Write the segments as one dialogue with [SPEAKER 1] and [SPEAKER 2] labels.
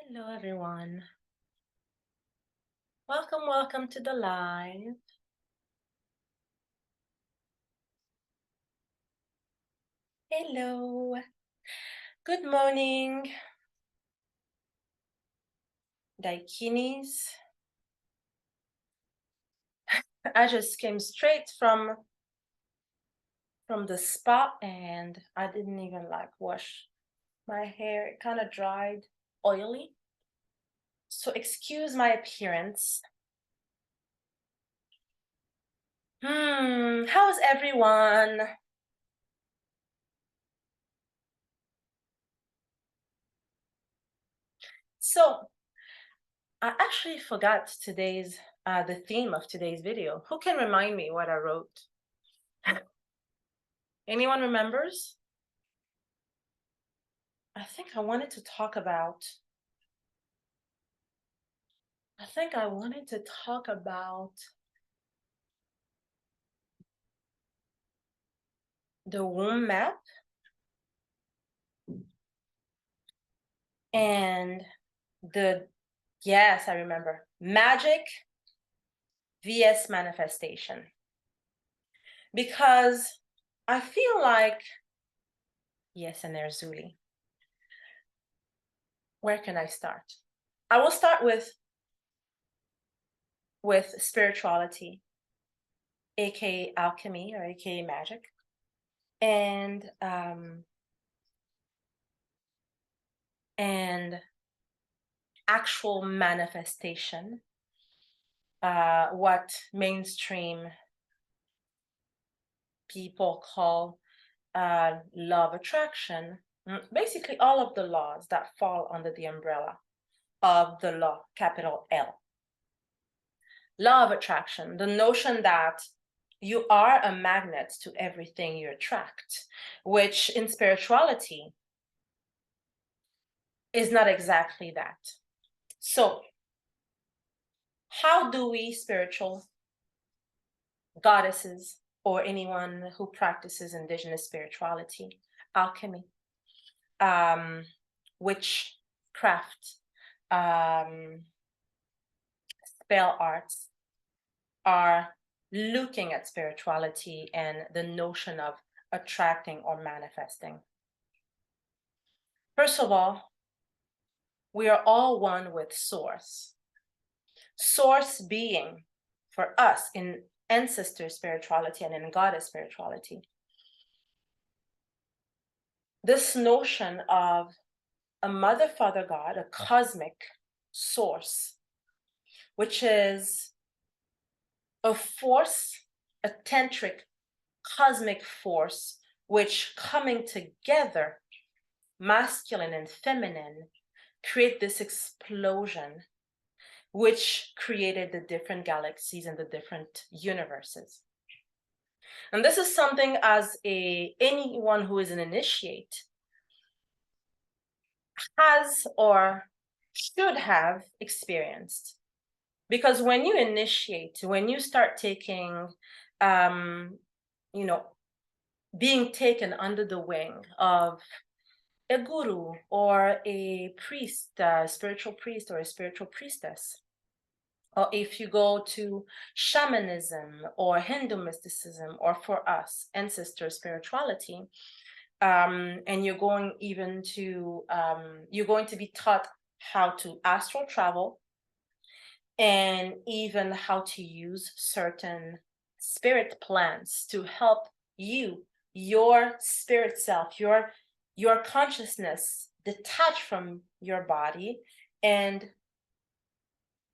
[SPEAKER 1] Hello, everyone. Welcome to the live. Hello. Good morning, Daikinis. I just came straight from the spa and I didn't even wash my hair. It kind of dried, oily. So excuse my appearance. How's everyone? So I actually forgot the theme of today's video. Who can remind me what I wrote? Anyone remembers? I think I wanted to talk about the womb map and yes, I remember, magic vs manifestation. Because I feel like, yes, and there's Zuli. Where can I start? I will start with spirituality, aka alchemy or aka magic, and actual manifestation, what mainstream people call law of attraction. Basically all of the laws that fall under the umbrella of the law, capital L. Law of attraction, the notion that you are a magnet to everything you attract, which in spirituality is not exactly that. So how do we spiritual goddesses or anyone who practices indigenous spirituality, alchemy, witchcraft, spell arts are looking at spirituality and the notion of attracting or manifesting? First of all, we are all one with Source. Source being, for us, in ancestor spirituality and in goddess spirituality, this notion of a mother, father, God, a cosmic source, which is a force, a tantric cosmic force, which coming together, masculine and feminine, create this explosion, which created the different galaxies and the different universes. And this is something as anyone who is an initiate has or should have experienced. Because when you initiate, when you start taking, being taken under the wing of a guru or a priest, a spiritual priest or a spiritual priestess, or if you go to shamanism or Hindu mysticism, or for us, ancestor spirituality, and you're going to be taught how to astral travel and even how to use certain spirit plants to help you, your spirit self, your consciousness detach from your body and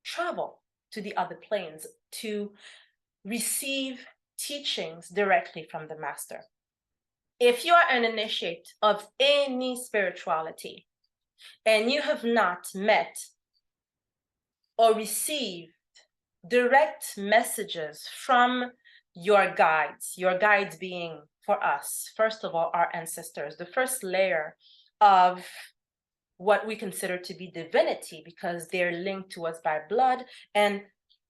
[SPEAKER 1] travel to the other planes to receive teachings directly from the master. If you are an initiate of any spirituality and you have not met or received direct messages from your guides being, for us, first of all, our ancestors, the first layer of what we consider to be divinity, because they're linked to us by blood, and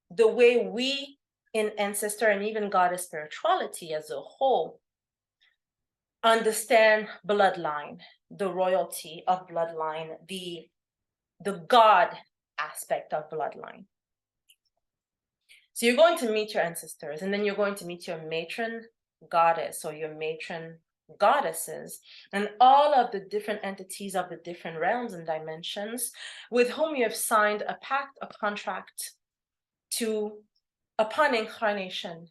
[SPEAKER 1] the way we in ancestor and even goddess spirituality as a whole understand bloodline, the royalty of bloodline, the the God aspect of bloodline. So you're going to meet your ancestors, and then you're going to meet your matron goddess or your matron goddesses, and all of the different entities of the different realms and dimensions with whom you have signed a pact, a contract to, upon incarnation,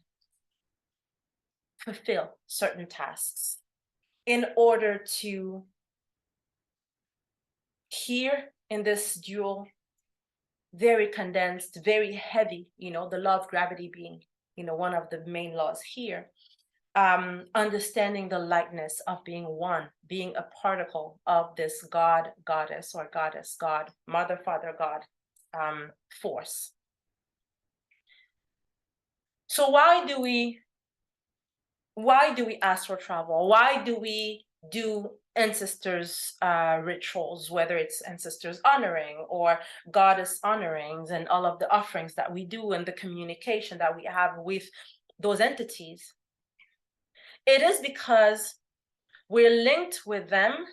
[SPEAKER 1] fulfill certain tasks in order to, here in this dual, very condensed, very heavy, the law of gravity being, one of the main laws here, understanding the lightness of being one, being a particle of this God, goddess, or goddess, God, mother, father, God, force. So why do we astral travel? Why do we do ancestors rituals, whether it's ancestors honoring or goddess honorings, and all of the offerings that we do and the communication that we have with those entities? It is because we're linked with them.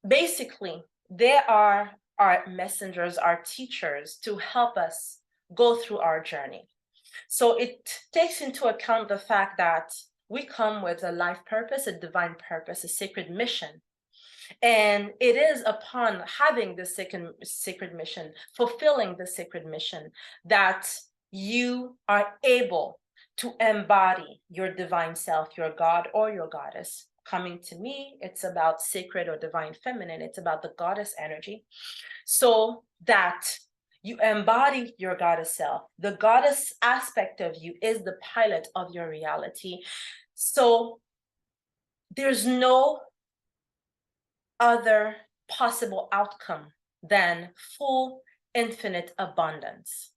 [SPEAKER 1] Basically, they are our messengers, our teachers, to help us go through our journey. So it takes into account the fact that we come with a life purpose, a divine purpose, a sacred mission. And it is upon having the sacred mission, fulfilling the sacred mission, that you are able to embody your divine self, your God or your goddess. Coming to me, it's about sacred or divine feminine. It's about the goddess energy, so that you embody your goddess self. The goddess aspect of you is the pilot of your reality. So there's no other possible outcome than full, infinite abundance.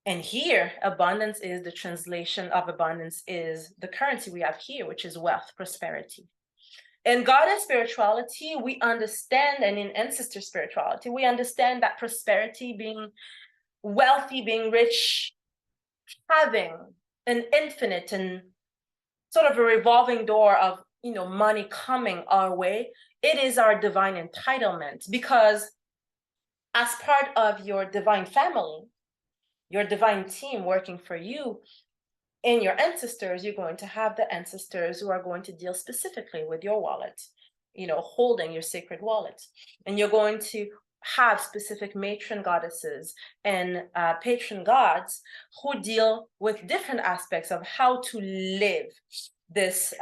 [SPEAKER 1] And here, abundance is the translation of abundance is the currency we have here, which is wealth, prosperity. In goddess spirituality, we understand, and in ancestor spirituality, we understand that prosperity, being wealthy, being rich, having an infinite and sort of a revolving door of money coming our way, it is our divine entitlement, because as part of your divine family, your divine team working for you, in your ancestors, you're going to have the ancestors who are going to deal specifically with your wallet, holding your sacred wallet. And you're going to have specific matron goddesses and patron gods who deal with different aspects of how to live this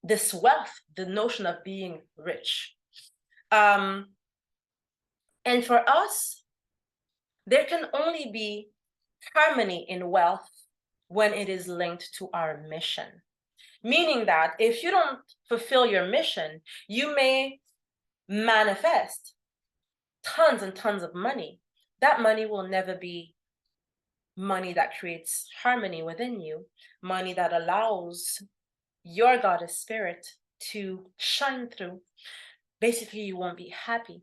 [SPEAKER 1] this wealth, the notion of being rich. And for us, there can only be harmony in wealth when it is linked to our mission. Meaning that if you don't fulfill your mission, you may manifest tons and tons of money. That money will never be money that creates harmony within you, money that allows your goddess spirit to shine through. Basically, you won't be happy.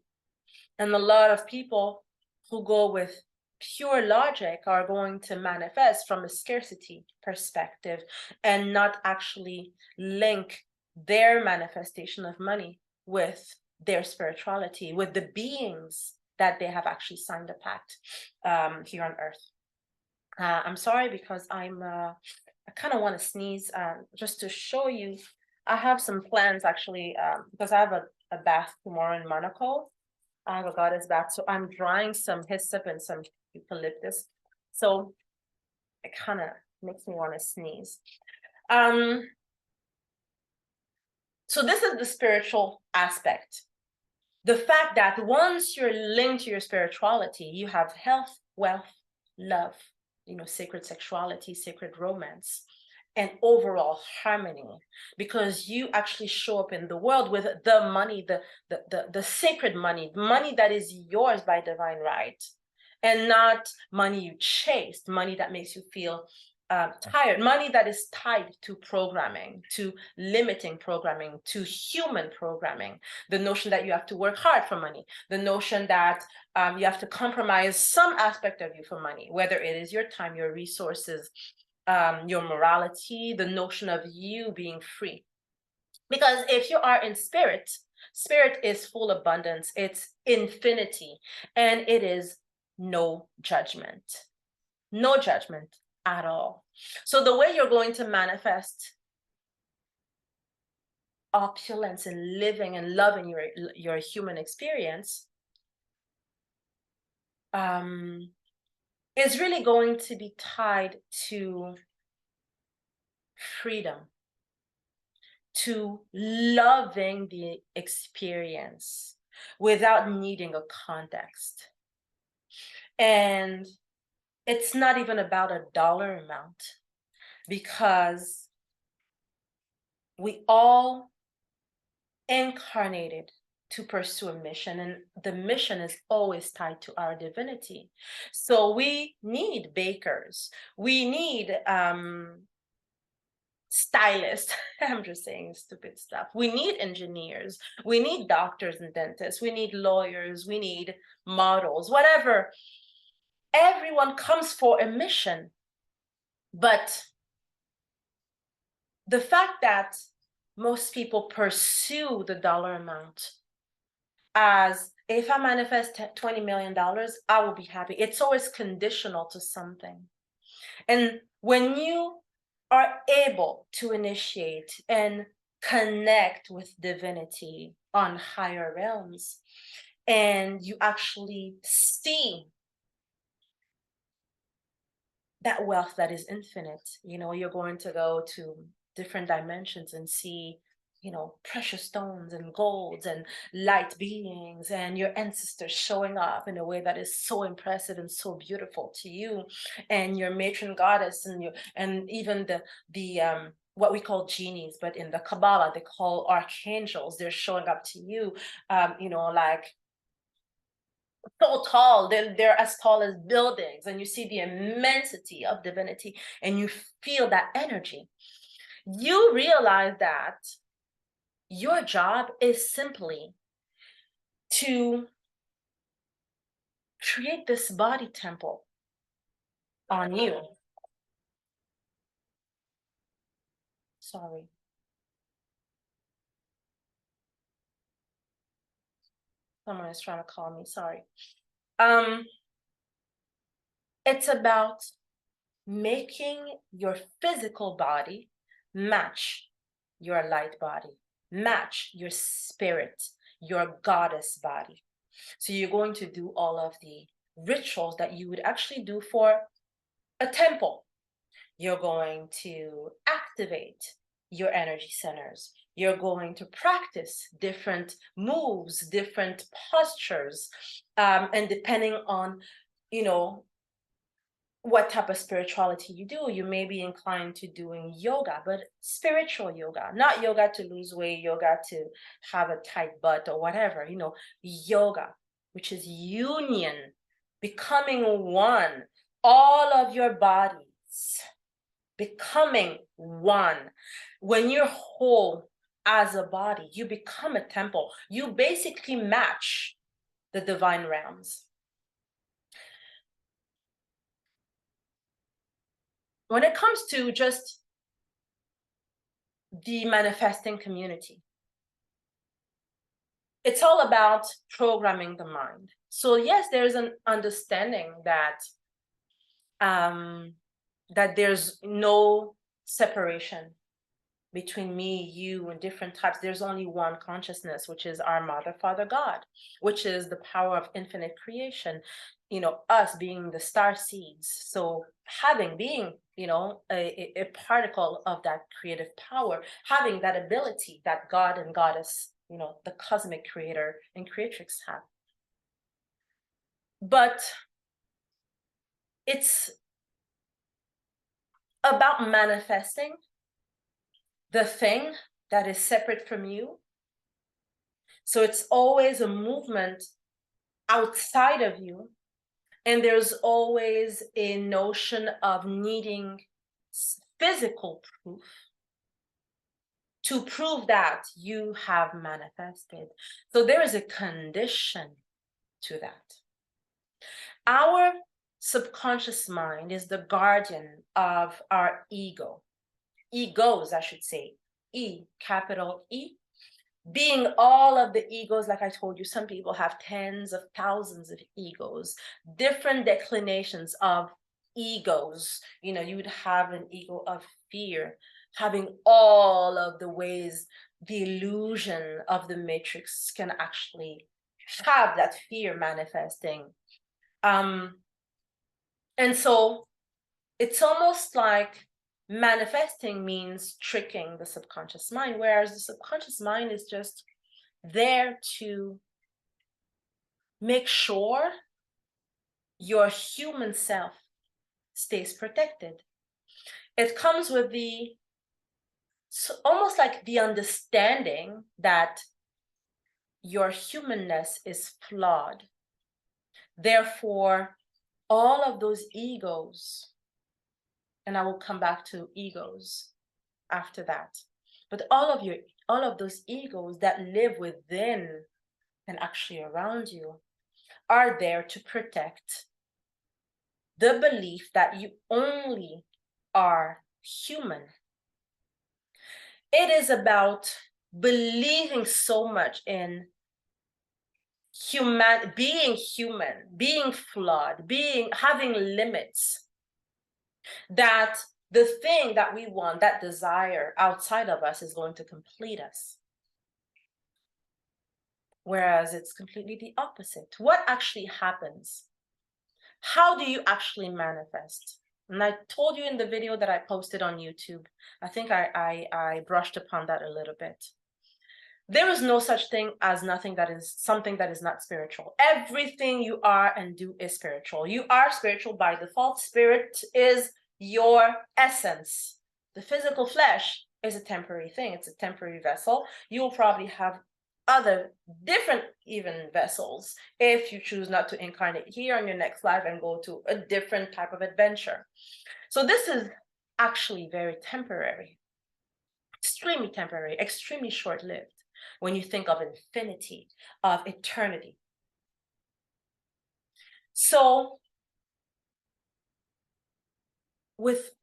[SPEAKER 1] And a lot of people who go with pure logic are going to manifest from a scarcity perspective and not actually link their manifestation of money with their spirituality, with the beings that they have actually signed a pact here on earth. I'm sorry, because I kind of want to sneeze, just to show you. I have some plans actually, because I have a bath tomorrow in Monaco. I have a goddess bath, so I'm drying some hyssop and some eucalyptus. So it kind of makes me want to sneeze. So this is the spiritual aspect. The fact that once you're linked to your spirituality, you have health, wealth, love, sacred sexuality, sacred romance, and overall harmony, because you actually show up in the world with the money, the sacred money that is yours by divine right, and not money you chased, money that makes you feel tired, money that is tied to programming, to limiting programming, to human programming, the notion that you have to work hard for money, the notion that you have to compromise some aspect of you for money, whether it is your time, your resources, your morality, the notion of you being free. Because if you are in spirit, spirit is full abundance, it's infinity, and it is no judgment. No judgment at all. So the way you're going to manifest opulence and living and loving your human experience is really going to be tied to freedom, to loving the experience without needing a context. And it's not even about a dollar amount, because we all incarnated to pursue a mission, and the mission is always tied to our divinity. So we need bakers, we need stylists. I'm just saying stupid stuff. We need engineers, we need doctors and dentists, we need lawyers, we need models, whatever. Everyone comes for a mission. But the fact that most people pursue the dollar amount as, if I manifest $20 million, I will be happy. It's always conditional to something. And when you are able to initiate and connect with divinity on higher realms, and you actually see that wealth that is infinite, you're going to go to different dimensions and see, precious stones and golds and light beings and your ancestors showing up in a way that is so impressive and so beautiful to you, and your matron goddess and even the what we call genies, but in the Kabbalah they call archangels. They're showing up to you, like so tall, they're as tall as buildings, and you see the immensity of divinity and you feel that energy. You realize that your job is simply to create this body temple on you. Sorry. Someone is trying to call me, sorry. It's about making your physical body match your light body, match your spirit, your goddess body. So you're going to do all of the rituals that you would actually do for a temple. You're going to activate your energy centers. You're going to practice different moves, different postures, and depending on, what type of spirituality you do, you may be inclined to doing yoga, but spiritual yoga, not yoga to lose weight, yoga to have a tight butt or whatever, yoga, which is union, becoming one, all of your bodies, becoming one. When you're whole as a body, you become a temple. You basically match the divine realms. When it comes to just the manifesting community, it's all about programming the mind. So yes, there's an understanding that that there's no separation between me, you, and different types. There's only one consciousness, which is our Mother, Father, God, which is the power of infinite creation, us being the star seeds. So being, a particle of that creative power, having that ability that God and Goddess, the cosmic creator and creatrix have. But it's about manifesting the thing that is separate from you. So it's always a movement outside of you. And there's always a notion of needing physical proof to prove that you have manifested. So there is a condition to that. Our subconscious mind is the guardian of our egos, I should say. E, capital E, being all of the egos. Like I told you, some people have tens of thousands of egos, different declinations of egos. You know, you would have an ego of fear, having all of the ways the illusion of the matrix can actually have that fear manifesting. And so it's almost like manifesting means tricking the subconscious mind, whereas the subconscious mind is just there to make sure your human self stays protected. It comes with almost like the understanding that your humanness is flawed. Therefore, all of those egos, and I will come back to egos after that, but all of those egos that live within and actually around you are there to protect the belief that you only are human. It is about believing so much in human, being flawed, having limits, that the thing that we want, that desire outside of us, is going to complete us. Whereas it's completely the opposite. What actually happens? How do you actually manifest? And I told you in the video that I posted on YouTube, I think I brushed upon that a little bit. There is no such thing as something that is not spiritual. Everything you are and do is spiritual. You are spiritual by default. Spirit is your essence. The physical flesh is a temporary thing. It's a temporary vessel. You will probably have other different even vessels if you choose not to incarnate here on your next life and go to a different type of adventure. So this is actually very temporary, extremely short-lived when you think of infinity, of eternity. So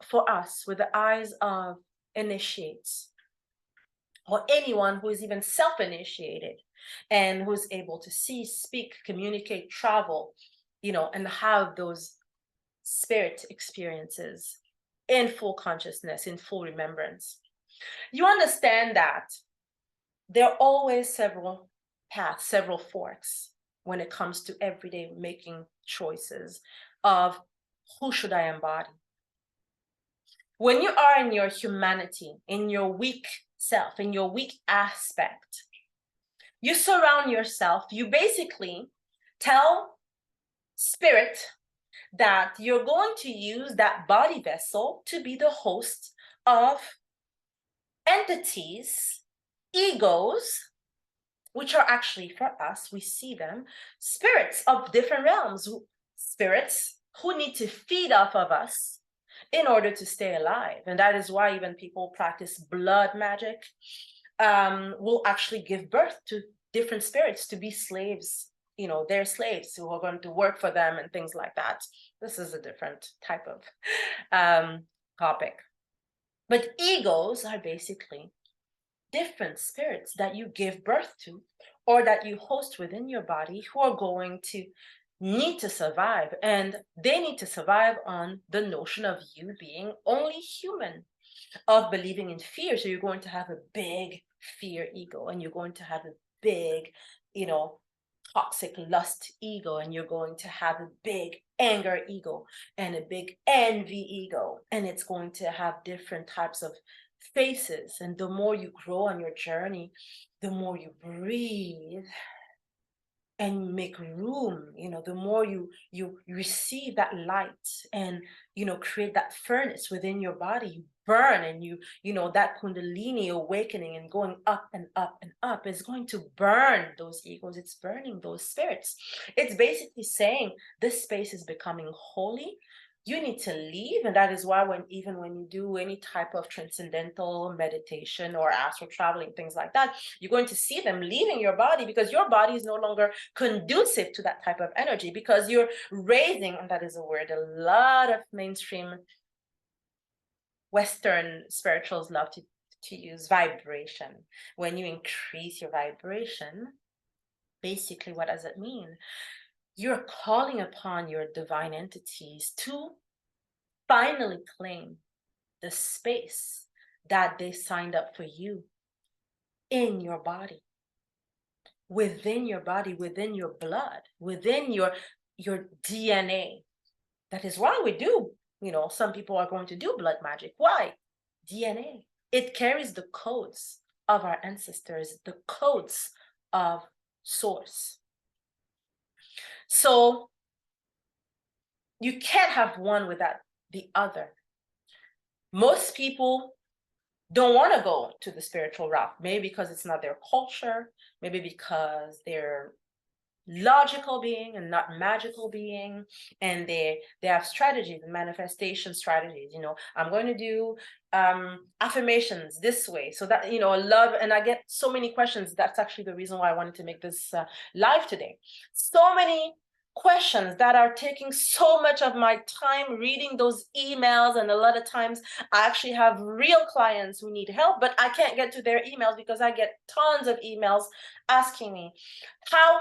[SPEAKER 1] for us, with the eyes of initiates, or anyone who is even self-initiated and who's able to see, speak, communicate, travel, and have those spirit experiences in full consciousness, in full remembrance, you understand that there are always several paths, several forks when it comes to everyday making choices of who should I embody. When you are in your humanity, in your weak self, in your weak aspect, you surround yourself, you basically tell spirit that you're going to use that body vessel to be the host of entities, egos, which are actually, for us, we see them, spirits of different realms, spirits who need to feed off of us in order to stay alive. And that is why even people practice blood magic, will actually give birth to different spirits to be slaves, their slaves who are going to work for them and things like that. This is a different type of topic. But egos are basically different spirits that you give birth to or that you host within your body, who are going to need to survive. And they need to survive on the notion of you being only human, of believing in fear. So you're going to have a big fear ego, and you're going to have a big, toxic lust ego, and you're going to have a big anger ego and a big envy ego, and it's going to have different types of faces. And the more you grow on your journey, the more you breathe and make room, the more you receive that light and create that furnace within your body. You burn, and that kundalini awakening and going up and up and up is going to burn those egos. It's burning those spirits. It's basically saying this space is becoming holy. You need to leave. And that is why when you do any type of transcendental meditation or astral traveling, things like that, you're going to see them leaving your body, because your body is no longer conducive to that type of energy, because you're raising, and that is a word a lot of mainstream Western spirituals love to to use vibration. When you increase your vibration, basically, what does it mean? You're calling upon your divine entities to finally claim the space that they signed up for you in your body, within your body, within your blood, within your DNA. That is why we do, some people are going to do blood magic. Why? DNA. It carries the codes of our ancestors, the codes of source. So you can't have one without the other. Most people don't want to go to the spiritual route, maybe because it's not their culture, maybe because they're logical being and not magical being, and they have strategies and manifestation strategies. I'm going to do affirmations this way, so that love. And I get so many questions. That's actually the reason why I wanted to make this live today. So many questions that are taking so much of my time reading those emails, and a lot of times I actually have real clients who need help, but I can't get to their emails because I get tons of emails asking me, how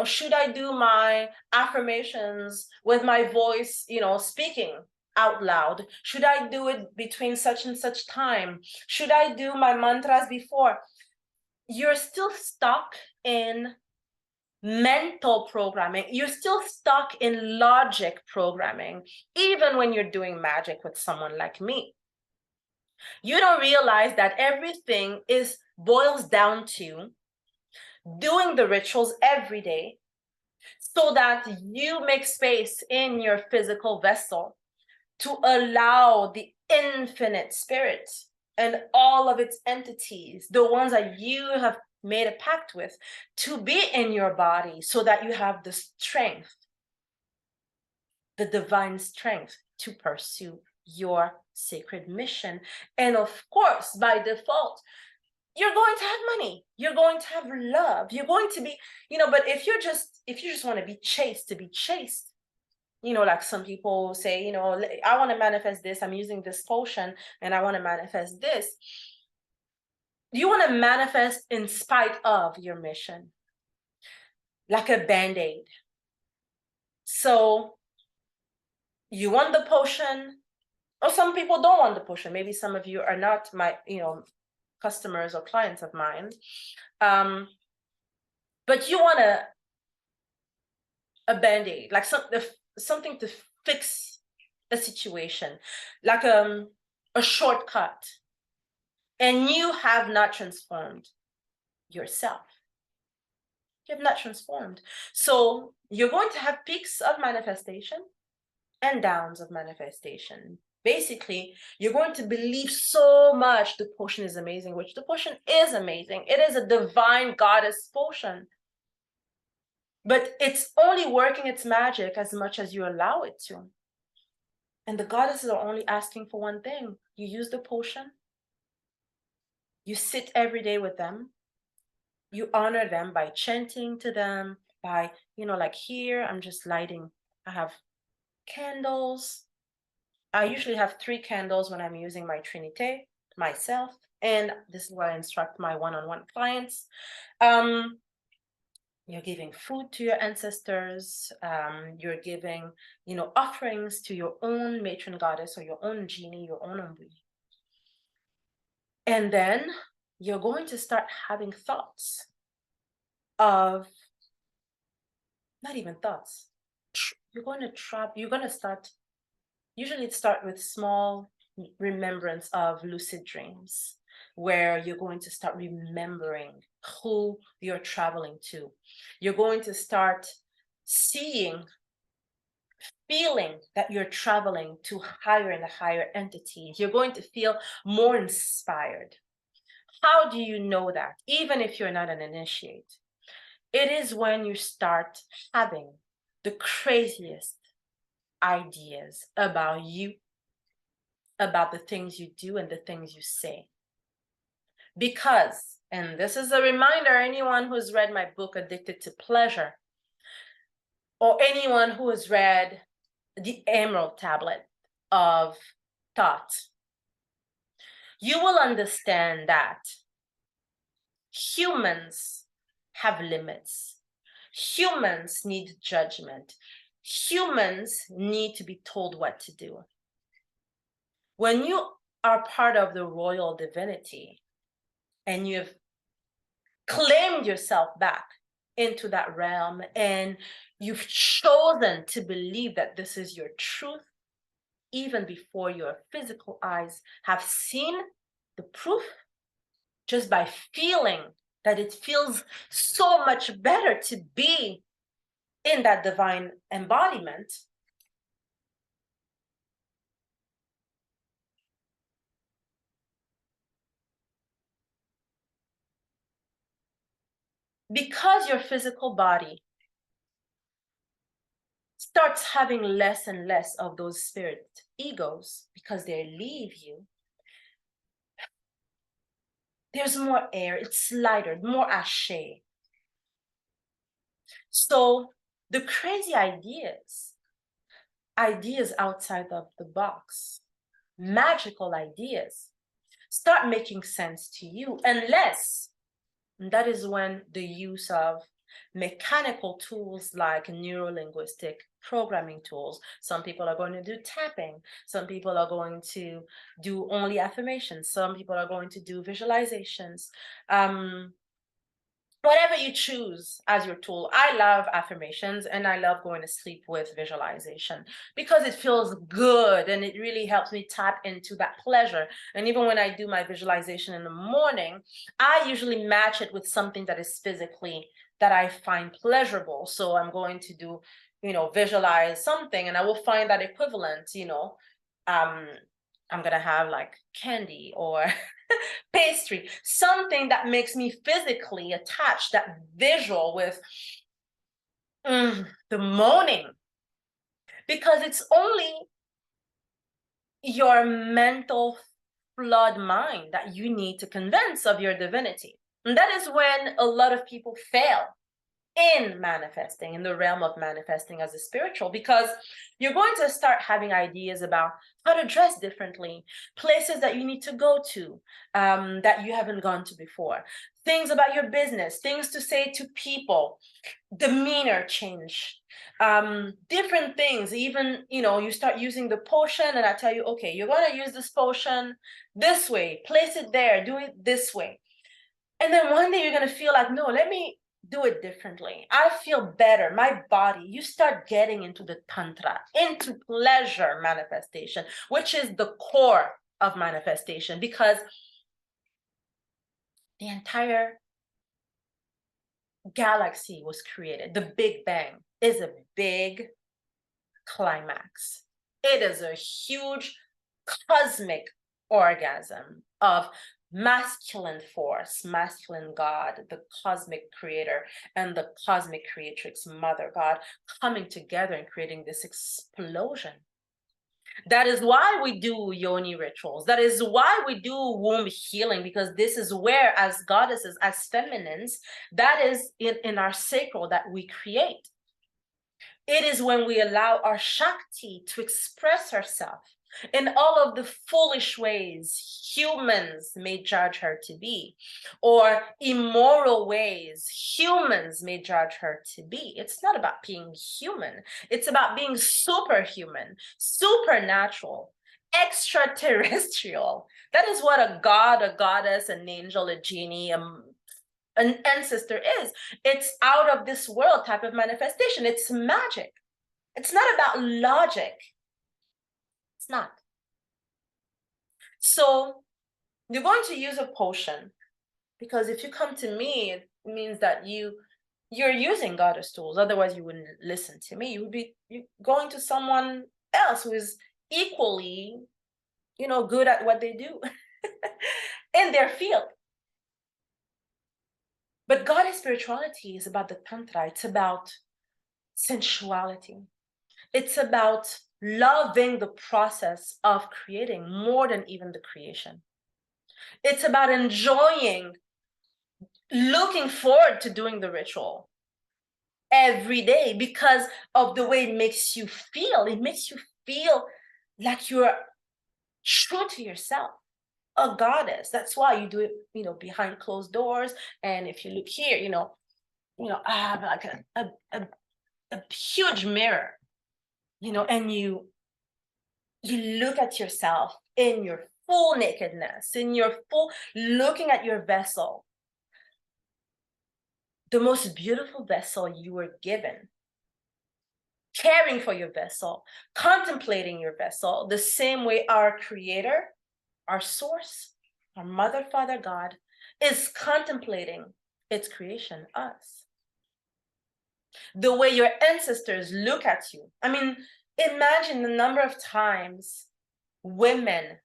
[SPEAKER 1] should I do my affirmations with my voice, speaking out loud? Should I do it between such and such time? Should I do my mantras before? You're still stuck in mental programming. You're still stuck in logic programming, even when you're doing magic with someone like me. You don't realize that everything boils down to doing the rituals every day, so that you make space in your physical vessel to allow the infinite spirit and all of its entities, the ones that you have made a pact with, to be in your body, so that you have the strength, the divine strength, to pursue your sacred mission. And of course, by default, you're going to have money, you're going to have love, you're going to be, but if you just want to be chaste to be chaste, like some people say, I want to manifest this, I'm using this potion and I want to manifest this. You want to manifest in spite of your mission, like a band-aid. So you want the potion, or some people don't want the potion. Maybe some of you are not my, customers or clients of mine. But you want a band-aid, like something to fix a situation, like a shortcut, and you have not transformed yourself. You have not transformed. So you're going to have peaks of manifestation and downs of manifestation. Basically, you're going to believe so much the potion is amazing, which the potion is amazing. It is a divine goddess potion. But it's only working its magic as much as you allow it to. And the goddesses are only asking for one thing. You use the potion. You sit every day with them. You honor them by chanting to them, by, like here, I'm just lighting. I have candles. I usually have 3 candles when I'm using my Trinité, myself. And this is what I instruct my one-on-one clients. You're giving food to your ancestors. You're giving, offerings to your own matron goddess or your own genie, your own Umbri. And then you're going to start having thoughts of, not even thoughts. You're going to start, usually start with small remembrance of lucid dreams, where you're going to start remembering who you're traveling to. You're going to start feeling that you're traveling to higher and higher entities. You're going to feel more inspired. How do you know that? Even if you're not an initiate, it is when you start having the craziest ideas about you, about the things you do and the things you say. Because, and this is a reminder, anyone who's read my book, Addicted to Pleasure, or anyone who has read the Emerald Tablet of Thought, you will understand that humans have limits. Humans need judgment. Humans need to be told what to do. When you are part of the royal divinity and you've claimed yourself back into that realm and you've chosen to believe that this is your truth, even before your physical eyes have seen the proof, just by feeling that it feels so much better to be in that divine embodiment, because your physical body starts having less and less of those spirit egos because they leave you, there's more air, it's lighter, more ashe. So the crazy ideas outside of the box, magical ideas, start making sense to you, unless that is when the use of mechanical tools like neuro-linguistic programming tools. Some people are going to do tapping. Some people are going to do only affirmations. Some people are going to do visualizations. Whatever you choose as your tool. I love affirmations and I love going to sleep with visualization because it feels good and it really helps me tap into that pleasure. And even when I do my visualization in the morning, I usually match it with something that is physically that I find pleasurable. So I'm going to do, visualize something and I will find that equivalent, I'm gonna have like candy or pastry, something that makes me physically attach that visual with the moaning, because it's only your mental flawed mind that you need to convince of your divinity. And that is when a lot of people fail in manifesting, in the realm of manifesting as a spiritual, because you're going to start having ideas about how to dress differently, places that you need to go to that you haven't gone to before, things about your business, things to say to people, demeanor change, different things. Even, you start using the potion and I tell you, okay, you're going to use this potion this way, place it there, do it this way. And then one day you're going to feel like, no, let me do it differently. I feel better. My body, you start getting into the tantra, into pleasure manifestation, which is the core of manifestation, because the entire galaxy was created. The Big Bang is a big climax. It is a huge cosmic orgasm of masculine force, masculine God, the cosmic creator, and the cosmic creatrix, Mother God, coming together and creating this explosion. That is why we do Yoni rituals. That is why we do womb healing, because this is where, as goddesses, as feminines, that is in our sacral that we create. It is when we allow our Shakti to express herself in all of the foolish ways humans may judge her to be, or immoral ways humans may judge her to be. It's not about being human. It's about being superhuman, supernatural, extraterrestrial. That is what a god, a goddess, an angel, a genie, an ancestor is. It's out of this world type of manifestation. It's magic. It's not about logic. It's not. So you're going to use a potion, because if you come to me, it means that you're using goddess tools. Otherwise, you wouldn't listen to me. You would be going to someone else who is equally, good at what they do in their field. But goddess spirituality is about the tantra. It's about sensuality. It's about loving the process of creating more than even the creation. It's about enjoying, looking forward to doing the ritual every day because of the way it makes you feel. It makes you feel like you're true to yourself. a goddess. That's why you do it, behind closed doors. And if you look here, I have like a huge mirror, and you look at yourself in your full nakedness, in your full, looking at your vessel, the most beautiful vessel you were given, caring for your vessel, contemplating your vessel, the same way our creator, our source, our mother, father, God, is contemplating its creation, us. The way your ancestors look at you. I mean, imagine the number of times women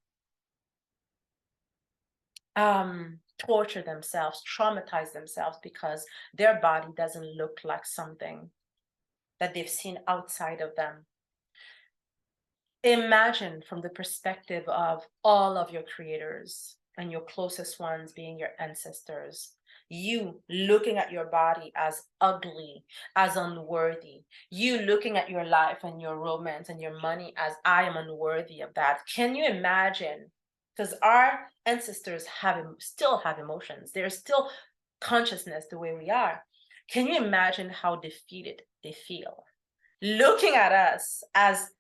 [SPEAKER 1] torture themselves, traumatize themselves because their body doesn't look like something that they've seen outside of them. Imagine from the perspective of all of your creators and your closest ones being your ancestors, you looking at your body as ugly, as unworthy, you looking at your life and your romance and your money as I am unworthy of that. Can you imagine? Because our ancestors still have emotions. They're still consciousness the way we are. Can you imagine how defeated they feel? Looking at us as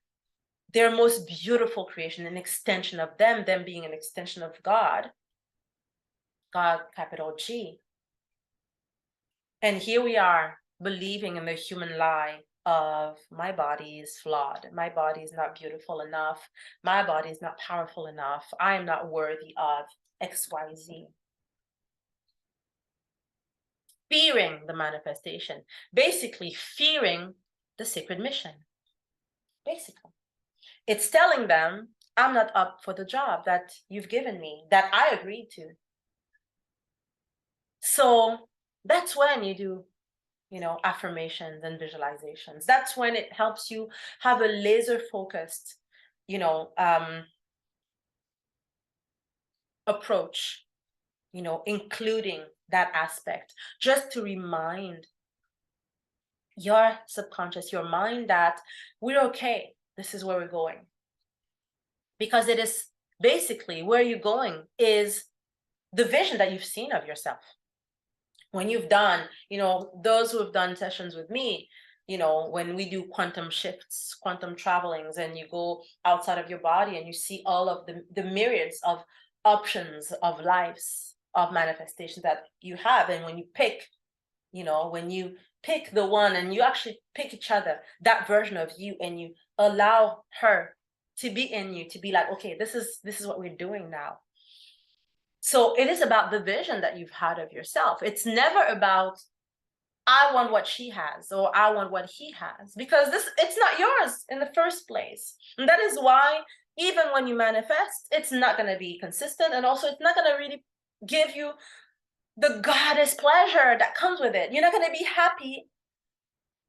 [SPEAKER 1] their most beautiful creation, an extension of them being an extension of God, God, capital G. And here we are believing in the human lie of my body is flawed. My body is not beautiful enough. My body is not powerful enough. I am not worthy of XYZ. Fearing the manifestation, basically fearing the sacred mission. Basically, it's telling them, I'm not up for the job that you've given me, that I agreed to. So that's when you do, affirmations and visualizations. That's when it helps you have a laser focused, approach, including that aspect, just to remind your subconscious, your mind, that we're okay. This is where we're going. Because it is basically where you're going is the vision that you've seen of yourself. When you've done, those who have done sessions with me, when we do quantum shifts, quantum travelings, and you go outside of your body and you see all of the myriads of options of lives, of manifestations that you have. And when you pick, when you pick the one and you actually pick each other, that version of you, and you allow her to be in you, to be like, okay, this is what we're doing now. So it is about the vision that you've had of yourself. It's never about, I want what she has or I want what he has, because it's not yours in the first place. And that is why even when you manifest, it's not going to be consistent. And also it's not going to really give you the goddess pleasure that comes with it. You're not going to be happy,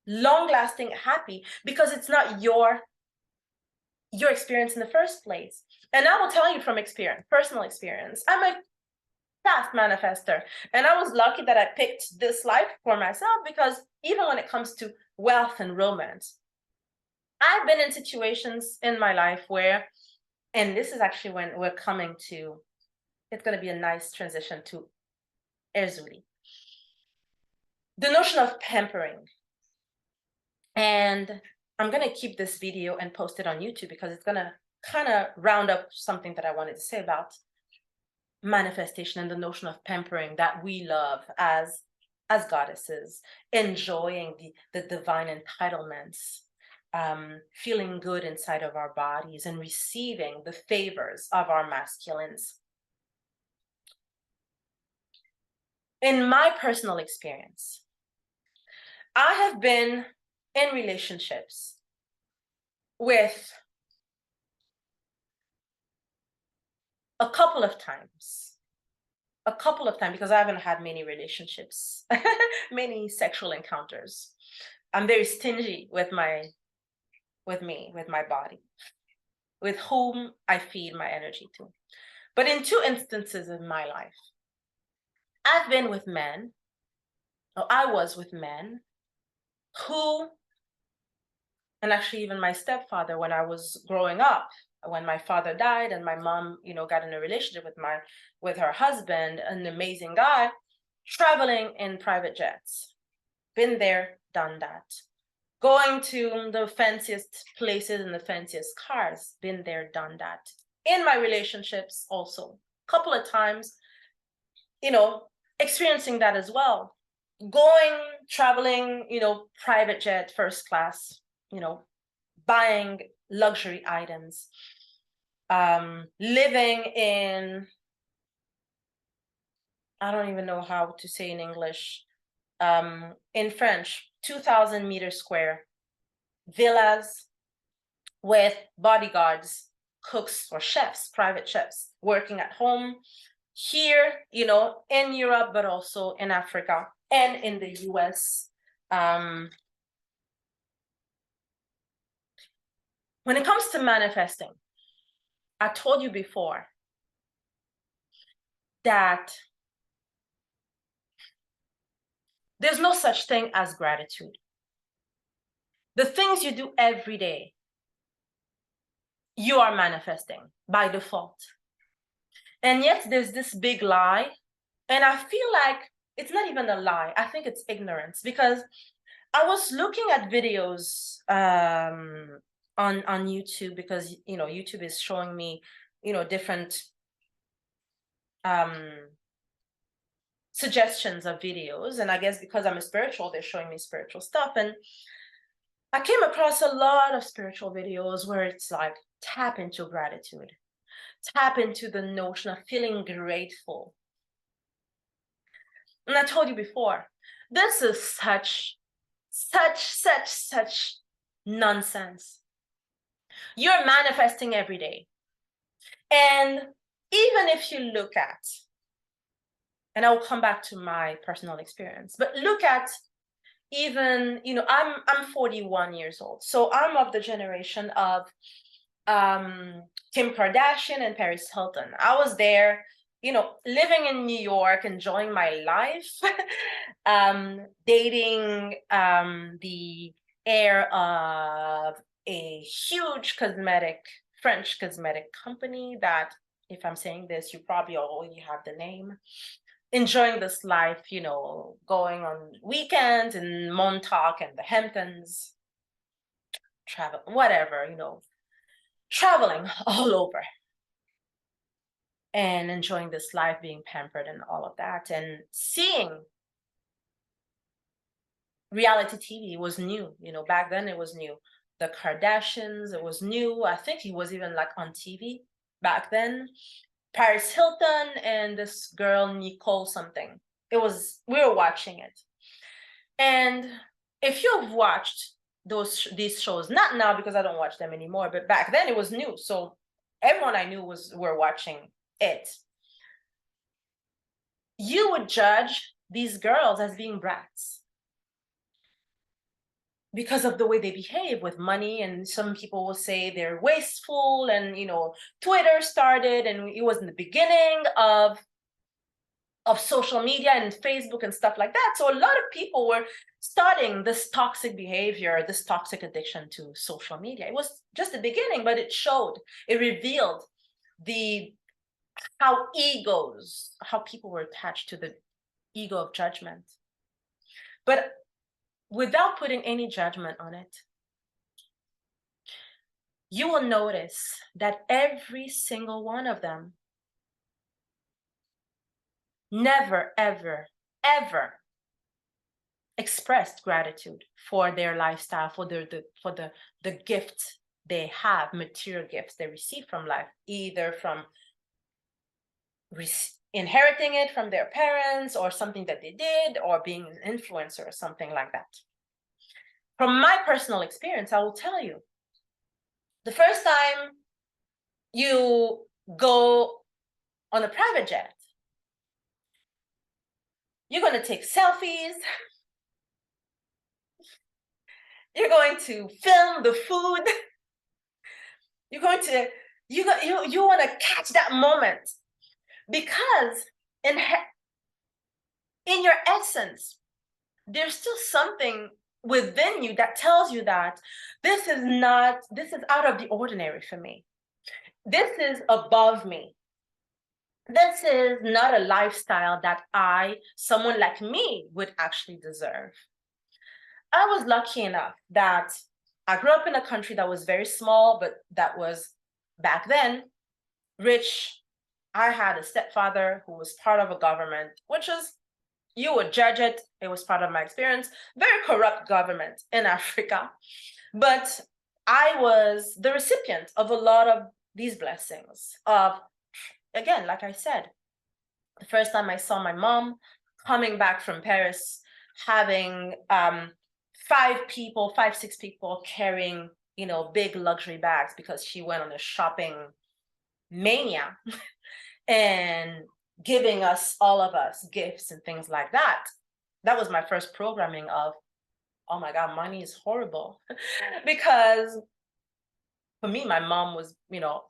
[SPEAKER 1] long-lasting happy, because it's not your experience in the first place. And I will tell you from experience, personal experience, I'm a fast manifester. And I was lucky that I picked this life for myself, because even when it comes to wealth and romance, I've been in situations in my life where, and this is actually when we're coming to, it's going to be a nice transition to Erzuli. The notion of pampering. And I'm going to keep this video and post it on YouTube, because it's going to kind of round up something that I wanted to say about manifestation and the notion of pampering that we love as goddesses, enjoying the divine entitlements, feeling good inside of our bodies, and receiving the favors of our masculines. In my personal experience, I have been in relationships with a couple of times, because I haven't had many relationships, many sexual encounters. I'm very stingy with my body, with whom I feed my energy to. But in 2 instances in my life, I've been with men, or I was with men, who And actually, even my stepfather, when I was growing up, when my father died and my mom, got in a relationship with her husband, an amazing guy, traveling in private jets. Been there, done that. Going to the fanciest places in the fanciest cars. Been there, done that. In my relationships also, a couple of times, experiencing that as well. Going, traveling, private jet, first class, buying luxury items, living in, I don't even know how to say in English, in French, 2,000 meters square villas with bodyguards, cooks or chefs, private chefs, working at home here, in Europe, but also in Africa and in the US. When it comes to manifesting, I told you before that there's no such thing as gratitude. The things you do every day, you are manifesting by default. And yet there's this big lie. And I feel like it's not even a lie. I think it's ignorance, because I was looking at videos on YouTube, because YouTube is showing me different suggestions of videos, and I guess because I'm a spiritual, they're showing me spiritual stuff. And I came across a lot of spiritual videos where it's like, tap into gratitude, tap into the notion of feeling grateful. And I told you before, this is such nonsense. You're manifesting every day. And even if you look at, and I will come back to my personal experience, but look at even, I'm 41 years old. So I'm of the generation of Kim Kardashian and Paris Hilton. I was there, living in New York, enjoying my life, dating the heir of a huge French cosmetic company that, if I'm saying this, you probably already have the name. Enjoying this life, going on weekends in Montauk and the Hamptons, travel, whatever, traveling all over and enjoying this life, being pampered and all of that. And seeing reality TV was new, back then it was new. The Kardashians, it was new. I think he was even like on TV back then. Paris Hilton and this girl, Nicole something. We were watching it. And if you've watched these shows, not now because I don't watch them anymore, but back then it was new. So everyone I knew were watching it. You would judge these girls as being brats because of the way they behave with money. And some people will say they're wasteful, and Twitter started, and it was in the beginning of social media and Facebook and stuff like that. So a lot of people were starting this toxic behavior, this toxic addiction to social media. It was just the beginning, but it revealed how people were attached to the ego of judgment. But without putting any judgment on it, you will notice that every single one of them never, ever, ever expressed gratitude for their lifestyle, for the gifts they have, material gifts they receive from life, either from inheriting it from their parents, or something that they did, or being an influencer or something like that. From my personal experience, I will tell you, the first time you go on a private jet, you're going to take selfies. You're going to film the food. You want to catch that moment, because in your essence, there's still something within you that tells you that this is out of the ordinary for me. This is above me. This is not a lifestyle that someone like me, would actually deserve. I was lucky enough that I grew up in a country that was very small, but that was back then rich. I had a stepfather who was part of a government, which is, you would judge it. It was part of my experience. Very corrupt government in Africa. But I was the recipient of a lot of these blessings of, again, like I said, the first time I saw my mom coming back from Paris, having 6 people carrying, big luxury bags because she went on a shopping mania and giving all of us gifts and things like that. That was my first programming of, oh my God, money is horrible. Because for me, my mom was,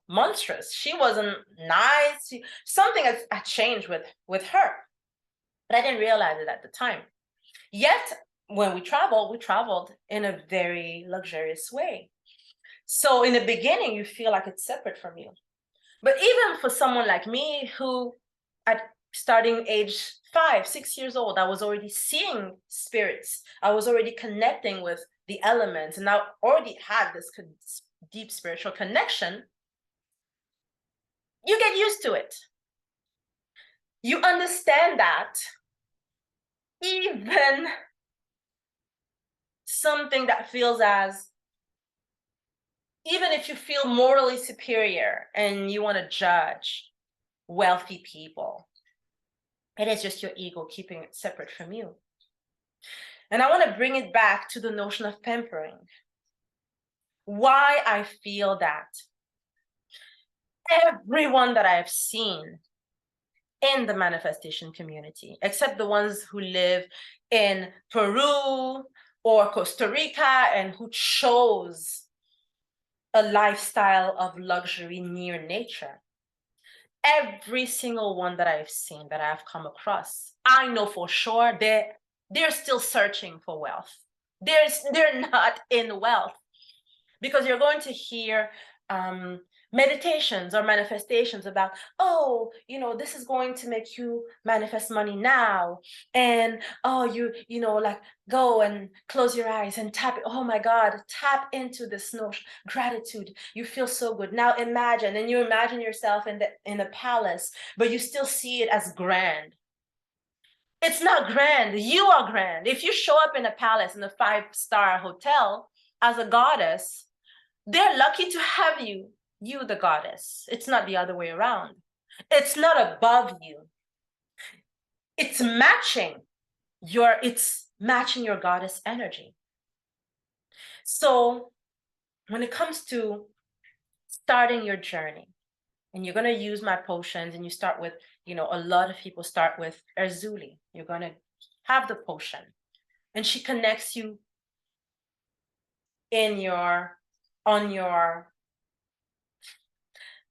[SPEAKER 1] monstrous. She wasn't nice. Something had changed with her, but I didn't realize it at the time. Yet, when we traveled in a very luxurious way. So in the beginning, you feel like it's separate from you. But even for someone like me, who at starting age 5, 6 years old, I was already seeing spirits. I was already connecting with the elements, and I already had this deep spiritual connection. You get used to it. You understand that even something that feels as, even if you feel morally superior and you want to judge wealthy people, it is just your ego keeping it separate from you. And I want to bring it back to the notion of pampering. Why I feel that everyone that I've seen in the manifestation community, except the ones who live in Peru or Costa Rica and who chose a lifestyle of luxury near nature, every single one that I've seen, that I've come across, I know for sure they're still searching for wealth. They're not in wealth, because you're going to hear meditations or manifestations about, oh, this is going to make you manifest money now, and oh, like, go and close your eyes and tap, oh my God, tap into this notion, gratitude, you feel so good now. Imagine, and you imagine yourself in a palace, but you still see it as grand. It's not grand. You are grand. If you show up in a palace, in a 5-star hotel as a goddess, they're lucky to have you, the goddess. It's not the other way around. It's not above you. It's matching your goddess energy. So when it comes to starting your journey, and you're going to use my potions, and you start with, a lot of people start with Erzuli. You're going to have the potion, and she connects you on your,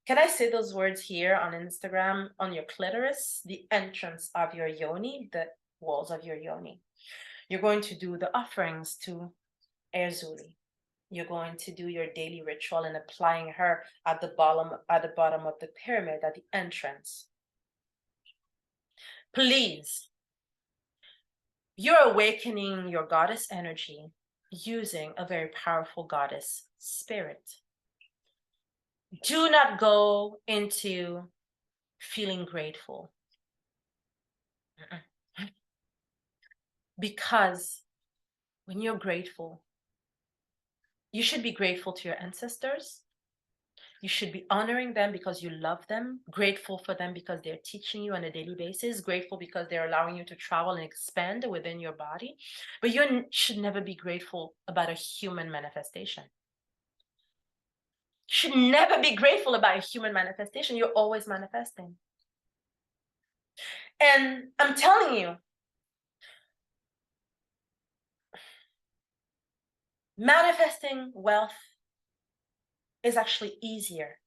[SPEAKER 1] can I say those words here on Instagram? On your clitoris, the entrance of your yoni, the walls of your yoni. You're going to do the offerings to Erzuli. You're going to do your daily ritual and applying her at the bottom of the pyramid, at the entrance. Please, you're awakening your goddess energy using a very powerful goddess spirit. Do not go into feeling grateful. Because when you're grateful, you should be grateful to your ancestors. You should be honoring them because you love them, grateful for them because they're teaching you on a daily basis, grateful because they're allowing you to travel and expand within your body. But you should never be grateful about a human manifestation. Should never be grateful about a human manifestation. You're always manifesting. And I'm telling you, manifesting wealth is actually easier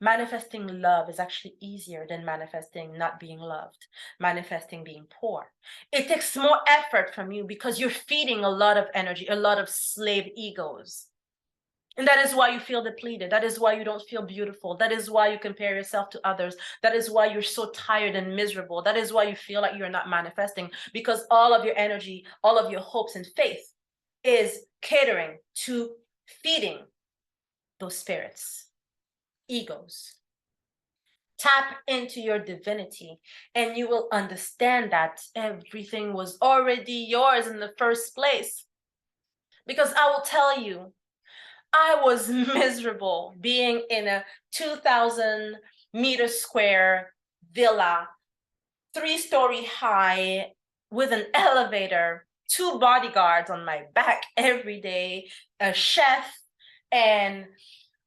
[SPEAKER 1] Manifesting love is actually easier than manifesting not being loved, manifesting being poor. It takes more effort from you because you're feeding a lot of energy, a lot of slave egos. And that is why you feel depleted. That is why you don't feel beautiful. That is why you compare yourself to others. That is why you're so tired and miserable. That is why you feel like you're not manifesting, because all of your energy, all of your hopes and faith is catering to feeding those spirits, egos. Tap into your divinity and you will understand that everything was already yours in the first place. Because I will tell you, I was miserable being in a 2,000 meter square villa, 3-story high, with an elevator, 2 bodyguards on my back every day, a chef, and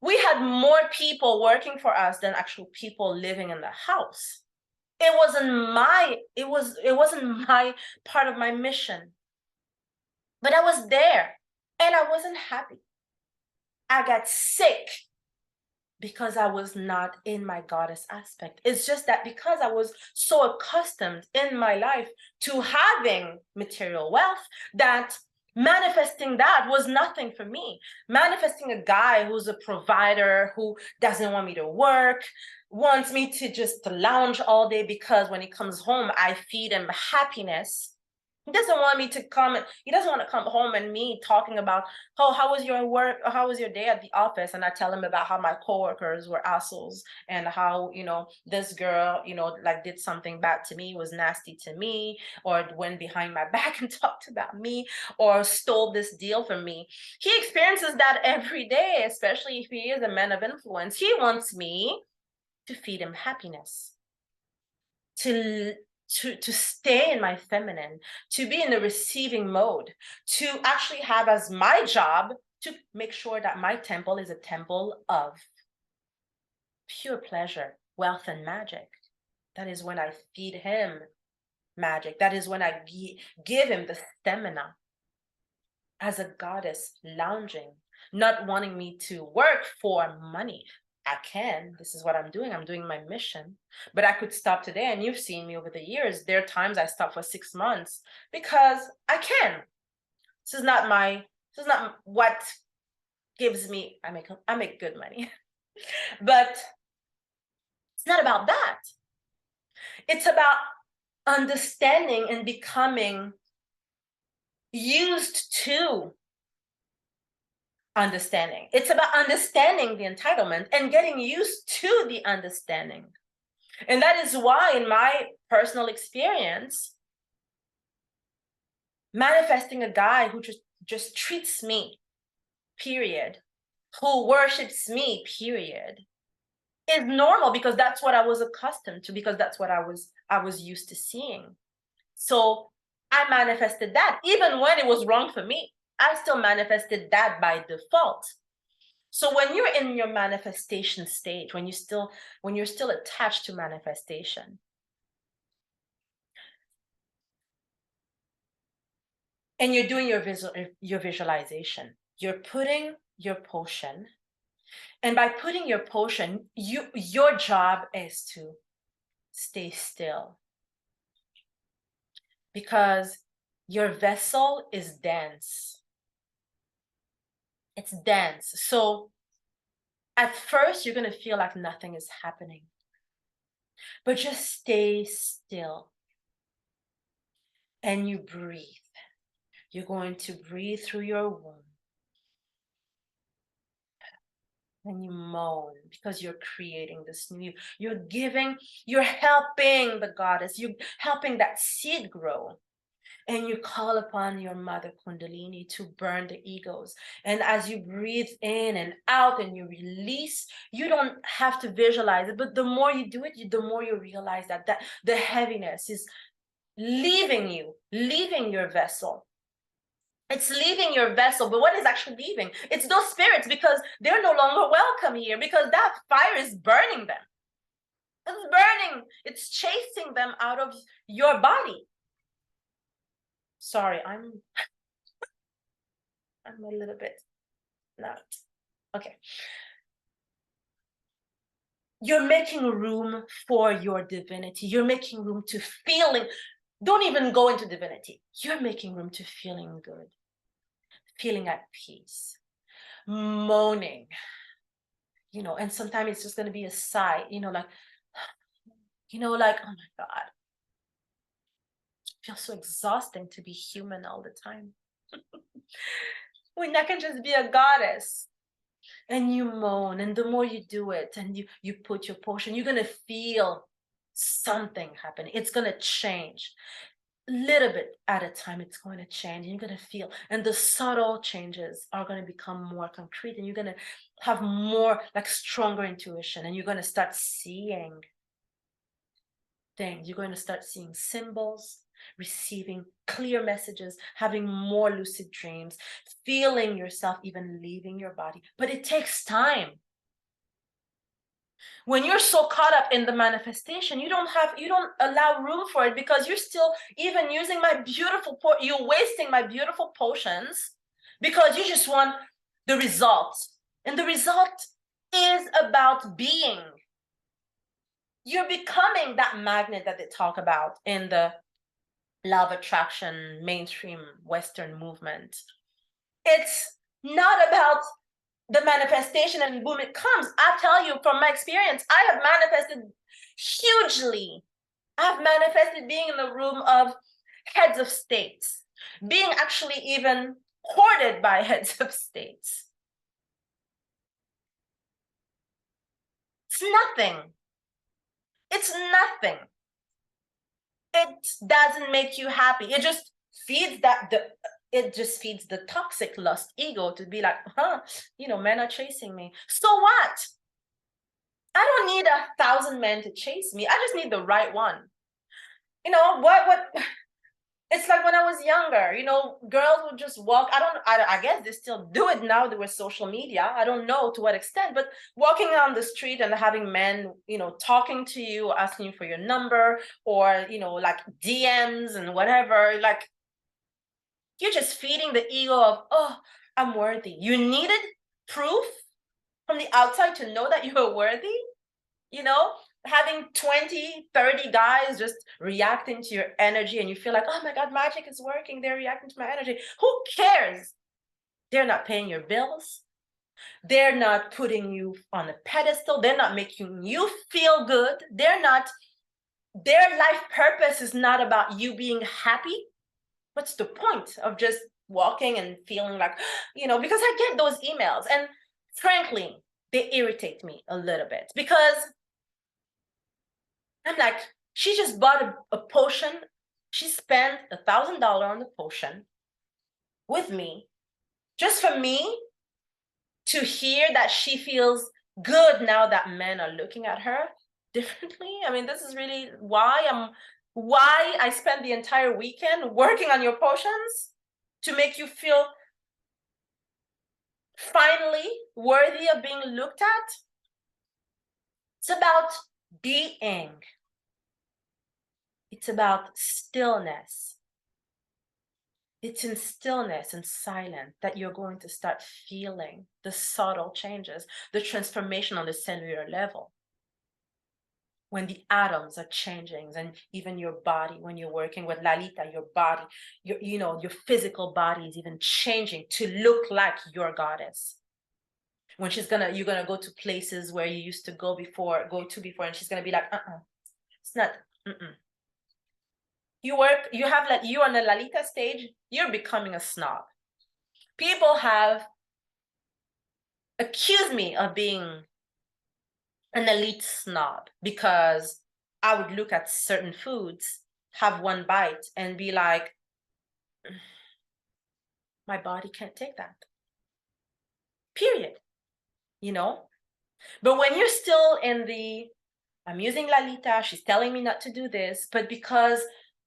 [SPEAKER 1] we had more people working for us than actual people living in the house. It wasn't my part of my mission. But I was there and I wasn't happy. I got sick because I was not in my goddess aspect. It's just that because I was so accustomed in my life to having material wealth, that manifesting that was nothing for me. Manifesting a guy who's a provider, who doesn't want me to work, wants me to just lounge all day because when he comes home, I feed him happiness. He doesn't want me to come, he doesn't want to come home and me talking about, oh, how was your work? How was your day at the office? And I tell him about how my coworkers were assholes and how, this girl, like did something bad to me, was nasty to me, or went behind my back and talked about me, or stole this deal from me. He experiences that every day, especially if he is a man of influence. He wants me to feed him happiness, to stay in my feminine, to be in the receiving mode, to actually have as my job to make sure that my temple is a temple of pure pleasure, wealth, and magic. That is when I feed him magic. That is when I give him the stamina as a goddess, lounging, not wanting me to work for money. I can. This is what I'm doing. I'm doing my mission. But I could stop today, and you've seen me over the years. There are times I stop for 6 months because I can. This is not what gives me. I make good money. But it's not about that. It's about understanding and becoming used to understanding. It's about understanding the entitlement and getting used to the understanding. And that is why, in my personal experience, manifesting a guy who just treats me, period, who worships me, period, is normal, because that's what I was accustomed to, because that's what I was used to seeing. So I manifested that. Even when it was wrong for me, I still manifested that by default. So when you're in your manifestation stage, when you're still attached to manifestation, and you're doing your visualization, you're putting your potion, and by putting your potion, your job is to stay still, because your vessel is dense. It's dense. So at first, you're going to feel like nothing is happening. But just stay still. And you breathe. You're going to breathe through your womb. And you moan, because you're creating this new. You're helping the goddess. You're helping that seed grow. And you call upon your mother Kundalini to burn the egos. And as you breathe in and out and you release, you don't have to visualize it, but the more you do it, the more you realize that the heaviness is leaving you, leaving your vessel. It's leaving your vessel, but what is actually leaving? It's those spirits, because they're no longer welcome here, because that fire is burning them. It's burning, it's chasing them out of your body. Sorry, I'm a little bit not okay. You're making room for your divinity. You're making room to feeling. Don't even go into divinity. You're making room to feeling good, feeling at peace, moaning, and sometimes it's just going to be a sigh, like, oh my God, it feels so exhausting to be human all the time. When I can just be a goddess. And you moan, and the more you do it and you put your potion, you're going to feel something happening. It's going to change. Little bit at a time, it's going to change. You're going to feel, and the subtle changes are going to become more concrete, and you're going to have more, like, stronger intuition, and you're going to start seeing things. You're going to start seeing symbols, receiving clear messages, having more lucid dreams, feeling yourself even leaving your body. But it takes time. When you're so caught up in the manifestation, you don't allow room for it, because you're still even using you're wasting my beautiful potions because you just want the result. And the result is about being. You're becoming that magnet that they talk about in the law of attraction, mainstream Western movement. It's not about the manifestation and boom, it comes. I tell you from my experience, I have manifested hugely. I've manifested being in the room of heads of states, being actually even courted by heads of states. It's nothing. It's nothing. It doesn't make you happy. It just feeds the toxic lust ego to be like, men are chasing me. So what? I don't need 1,000 men to chase me. I just need the right one. What it's like when I was younger, girls would just walk. I guess they still do it now with social media. I don't know to what extent, but walking down the street and having men, talking to you, asking you for your number, or, like DMs and whatever, like, you're just feeding the ego of, oh, I'm worthy. You needed proof from the outside to know that you were worthy, having 20, 30 guys just reacting to your energy, and you feel like, oh my God, magic is working. They're reacting to my energy. Who cares? They're not paying your bills. They're not putting you on a pedestal. They're not making you feel good. Their life purpose is not about you being happy. What's the point of just walking and feeling like, because I get those emails, and frankly, they irritate me a little bit, because I'm like, she just bought a potion. She spent $1,000 on the potion with me, just for me to hear that she feels good now that men are looking at her differently. I mean, this is really why I spent the entire weekend working on your potions, to make you feel finally worthy of being looked at. It's about being. It's about stillness. It's in stillness and silence that you're going to start feeling the subtle changes, the transformation on the cellular level. When the atoms are changing, and even your body, when you're working with Lalita, your body, your physical body is even changing to look like your goddess. When you're gonna go to places where you used to go to before, and she's gonna be like, it's not. You're on the Lalita stage, you're becoming a snob. People have accused me of being an elite snob, because I would look at certain foods, have one bite, and be like, my body can't take that. Period. But when you're still in I'm using Lalita, she's telling me not to do this, but because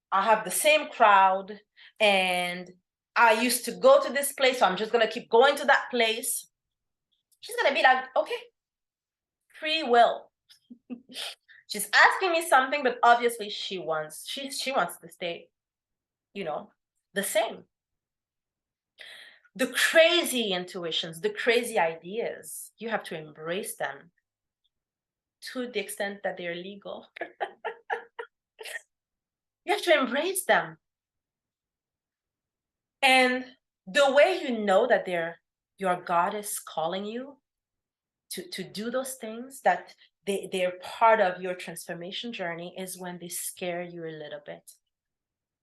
[SPEAKER 1] I have the same crowd and I used to go to this place, so I'm just going to keep going to that place, she's going to be like, okay, free will. She's asking me something, but obviously she wants to stay, the same. The crazy intuitions, the crazy ideas, you have to embrace them to the extent that they're legal. You have to embrace them. And the way you know that your God is calling you to do those things, that they're part of your transformation journey, is when they scare you a little bit,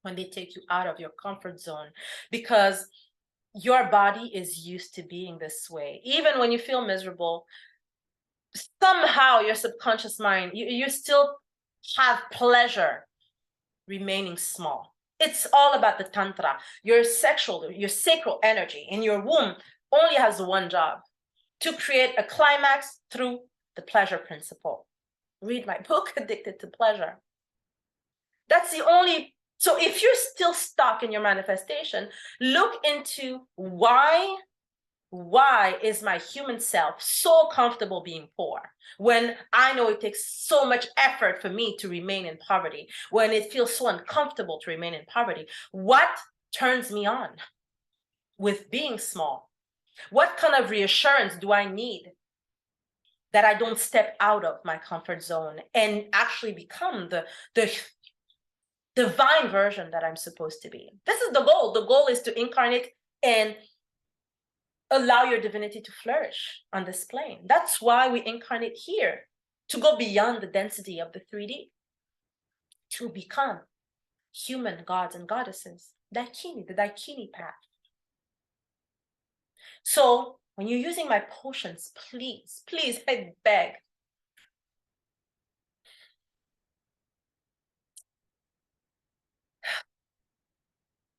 [SPEAKER 1] when they take you out of your comfort zone, because your body is used to being this way. Even when you feel miserable, somehow your subconscious mind, you still have pleasure remaining small. It's all about the tantra. Your sacral energy in your womb only has one job: to create a climax through the pleasure principle. Read my book, Addicted to Pleasure. That's the only. So if you're still stuck in your manifestation, look into why is my human self so comfortable being poor, when I know it takes so much effort for me to remain in poverty, when it feels so uncomfortable to remain in poverty? What turns me on with being small? What kind of reassurance do I need that I don't step out of my comfort zone and actually become the divine version that I'm supposed to be? This is the goal. The goal is to incarnate and allow your divinity to flourish on this plane. That's why we incarnate here, to go beyond the density of the 3D, to become human gods and goddesses. Daikini, the Daikini path. So when you're using my potions, please, please, I beg,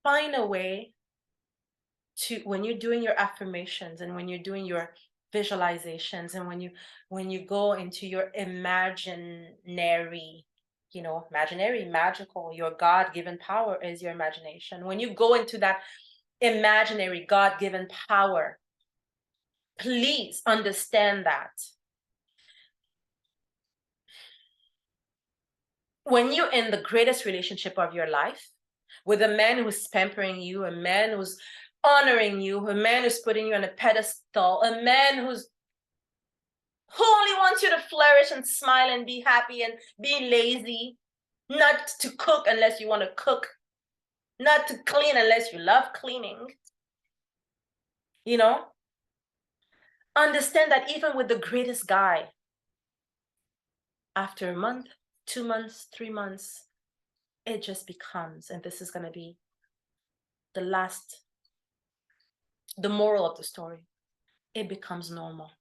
[SPEAKER 1] find a way to, when you're doing your affirmations and when you're doing your visualizations and when you go into your imaginary, magical, your God-given power is your imagination. When you go into that imaginary God-given power, please understand that when you're in the greatest relationship of your life, with a man who's pampering you, a man who's honoring you, a man who's putting you on a pedestal, a man who only wants you to flourish and smile and be happy and be lazy, not to cook unless you want to cook, not to clean unless you love cleaning, understand that even with the greatest guy, after a month, 2 months, 3 months, it just becomes, and this is going to be the moral of the story, it becomes normal.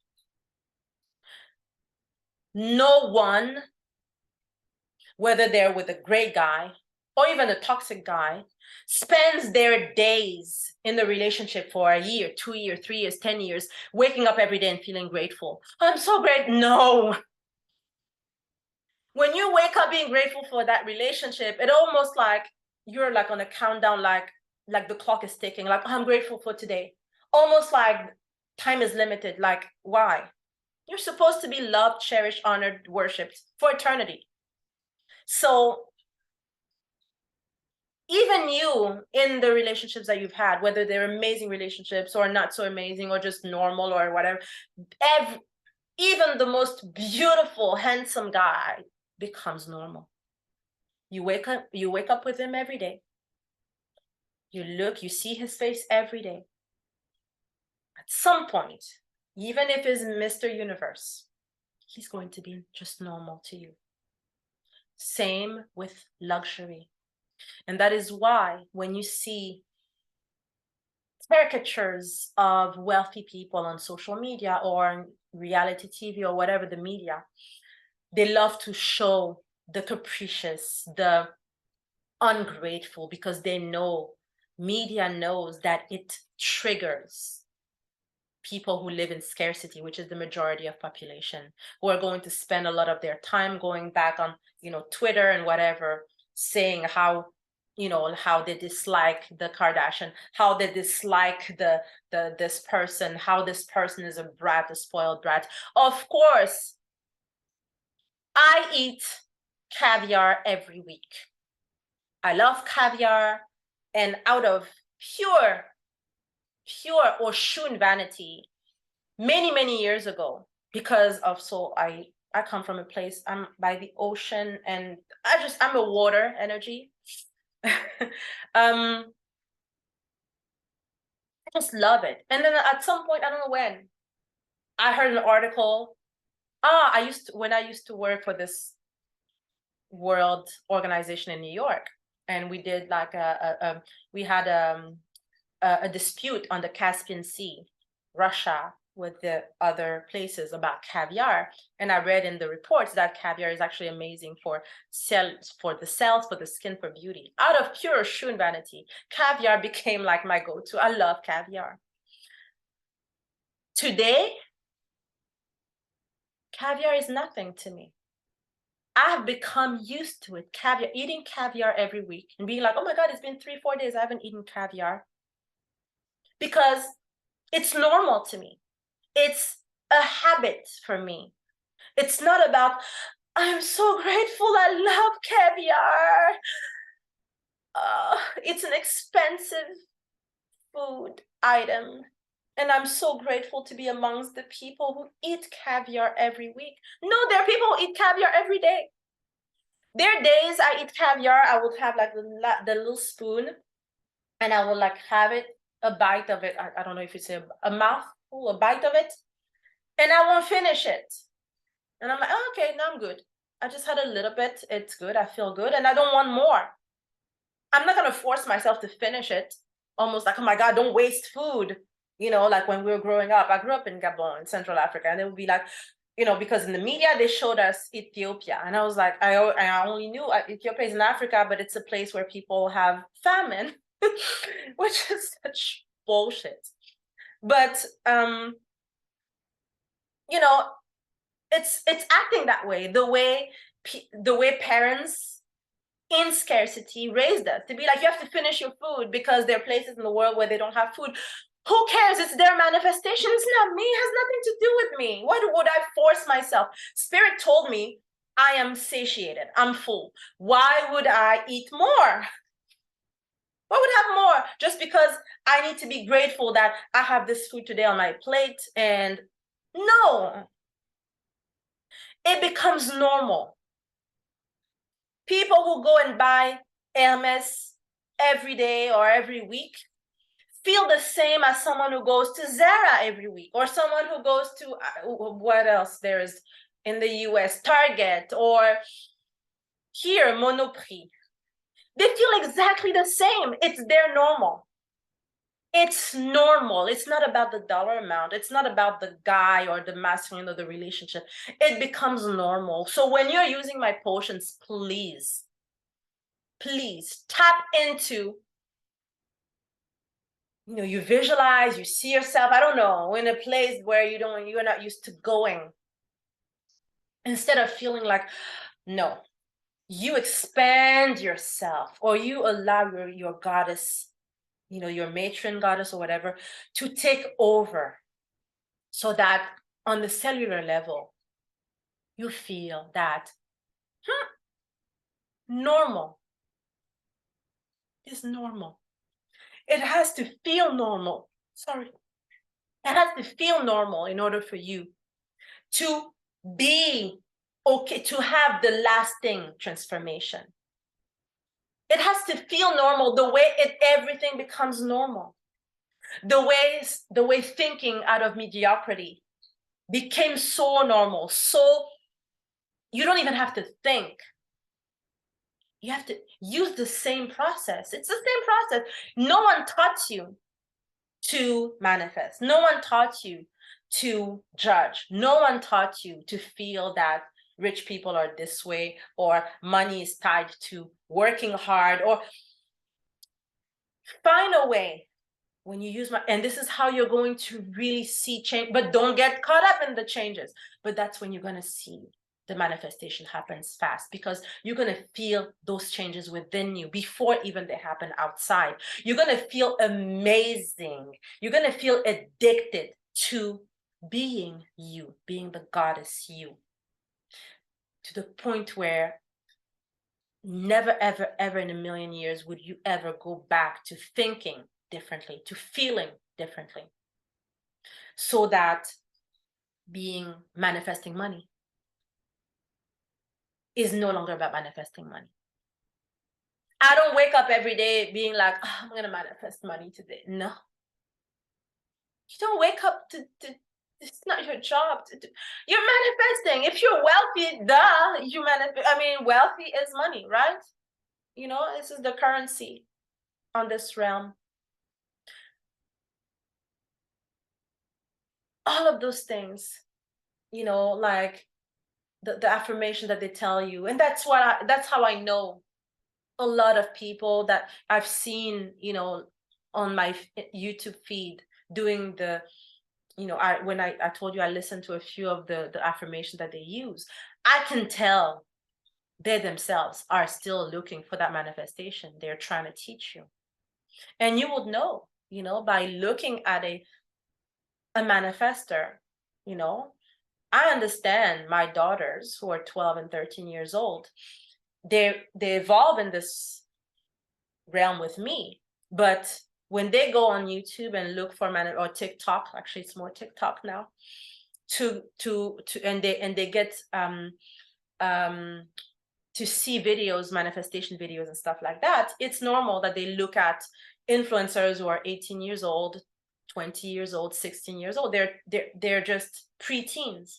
[SPEAKER 1] No one, whether they're with a great guy or even a toxic guy, spends their days in the relationship for a year, 2 years, 3 years, 10 years, waking up every day and feeling grateful. I'm so great. No. When you wake up being grateful for that relationship, it almost like you're like on a countdown, like the clock is ticking, like, I'm grateful for today. Almost like time is limited. Like, why? You're supposed to be loved, cherished, honored, worshipped for eternity. So even you, in the relationships that you've had, whether they're amazing relationships or not so amazing or just normal or whatever, even the most beautiful, handsome guy becomes normal. You wake up with him every day. You see his face every day. At some point, even if he's Mr. Universe, he's going to be just normal to you. Same with luxury. And that is why when you see caricatures of wealthy people on social media or reality TV or whatever the media, they love to show the capricious, the ungrateful, because media knows that it triggers people who live in scarcity, which is the majority of population, who are going to spend a lot of their time going back on, Twitter and whatever, saying how they dislike the Kardashian, how they dislike this person, how this person is a brat, a spoiled brat. Of course, I eat caviar every week. I love caviar, and out of pure Oshun vanity, many years ago, because of, so I I come from a place, I'm by the ocean, and I'm a water energy. I just love it. And then at some point, I don't know when, I heard an article. When I used to work for this world organization in New York, and we did like we had a dispute on the Caspian Sea, Russia with the other places about caviar. And I read in the reports that caviar is actually amazing for the cells, for the skin, for beauty. Out of pure shun vanity, caviar became like my go-to. I love caviar. Today, caviar is nothing to me. I've become used to it. Caviar, eating caviar every week and being like, oh my God, it's been 3-4 days I haven't eaten caviar. Because it's normal to me. It's a habit for me. It's not about, I'm so grateful, I love caviar. It's an expensive food item. And I'm so grateful to be amongst the people who eat caviar every week. No, there are people who eat caviar every day. There are days I eat caviar, I would have like the little spoon, and I will like have it, a bite of it. I don't know if it's a mouthful, a bite of it, and I won't finish it. And I'm like, oh, okay, now I'm good. I just had a little bit. It's good. I feel good, and I don't want more. I'm not gonna force myself to finish it. Almost like, oh my God, don't waste food. You know, like when we were growing up, I grew up in Gabon, in Central Africa, and it would be like, you know, because in the media they showed us Ethiopia, and I was like, I only knew Ethiopia is in Africa, but it's a place where people have famine, which is such bullshit. But you know, it's acting that way, the way parents in scarcity raised us, to be like, you have to finish your food because there are places in the world where they don't have food. Who cares? It's their manifestation. It's not me. It has nothing to do with me. Why would I force myself? Spirit told me I am satiated, I'm full. Why would I eat more? Why would I have more? Just because I need to be grateful that I have this food today on my plate. And no, it becomes normal. People who go and buy Hermes every day or every week feel the same as someone who goes to Zara every week, or someone who goes to what else there is in the US, Target, or here, Monoprix. They feel exactly the same. It's their normal. It's normal. It's not about the dollar amount. It's not about the guy or the masculine or the relationship. It becomes normal. So when you're using my potions, please tap into, you know, you visualize, you see yourself, I don't know, in a place where you're not used to going. Instead of feeling like, no, you expand yourself, or you allow your goddess, you know, your matron goddess or whatever, to take over, so that on the cellular level, you feel that normal is normal. It has to feel normal. Sorry. It has to feel normal in order for you to be okay, to have the lasting transformation. It has to feel normal, the way everything becomes normal. The way thinking out of mediocrity became so normal. So you don't even have to think. You have to use the same process. It's the same process. No one taught you to manifest. No one taught you to judge. No one taught you to feel that rich people are this way, or money is tied to working hard, or find a way. When you use and this is how you're going to really see change, but don't get caught up in the changes. But that's when you're going to see the manifestation happens fast, because you're going to feel those changes within you before even they happen outside. You're going to feel amazing. You're going to feel addicted to being you, being the goddess you, to the point where never, ever, ever in a million years would you ever go back to thinking differently, to feeling differently, so that manifesting money, is no longer about manifesting money. I don't wake up every day being like, oh, I'm going to manifest money today. No. You don't wake up to it's not your job to do. You're manifesting. If you're wealthy, you manifest. I mean, wealthy is money, right? You know, this is the currency on this realm. All of those things, you know, like the affirmation that they tell you. And that's how I know a lot of people that I've seen, you know, on my YouTube feed doing the, you know, I told you I listened to a few of the affirmations that they use. I can tell they themselves are still looking for that manifestation they're trying to teach you. And you would know, you know, by looking at a manifester, you know. I understand my daughters who are 12 and 13 years old, they evolve in this realm with me. But when they go on YouTube and look for or TikTok, actually it's more TikTok now, and they get to see videos, manifestation videos and stuff like that, it's normal that they look at influencers who are 18 years old, 20 years old, 16 years old. They're just preteens.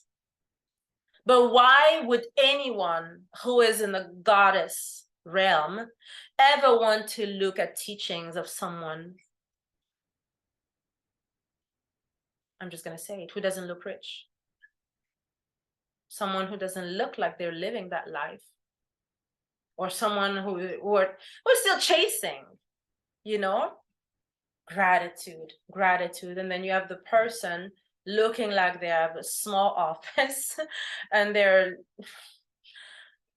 [SPEAKER 1] But why would anyone who is in the goddess realm ever want to look at teachings of someone, I'm just going to say it, who doesn't look rich? Someone who doesn't look like they're living that life. Or someone who's still chasing, you know? Gratitude. And then you have the person looking like they have a small office and they're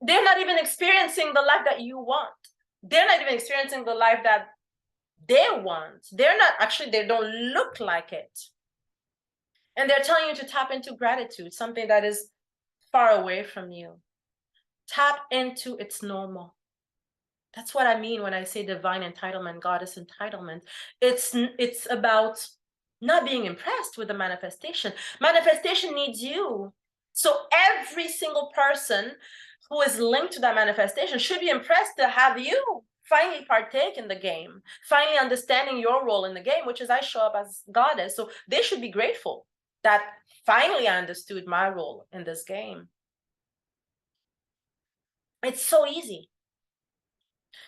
[SPEAKER 1] not even experiencing the life that you want. They're not even experiencing the life that they want. They don't look like it. And they're telling you to tap into gratitude, something that is far away from you. Tap into its normal. That's what I mean when I say divine entitlement, goddess entitlement. It's about not being impressed with the manifestation. Manifestation needs you. So every single person who is linked to that manifestation should be impressed to have you finally partake in the game, finally understanding your role in the game, which is I show up as goddess. So they should be grateful that finally I understood my role in this game. It's so easy.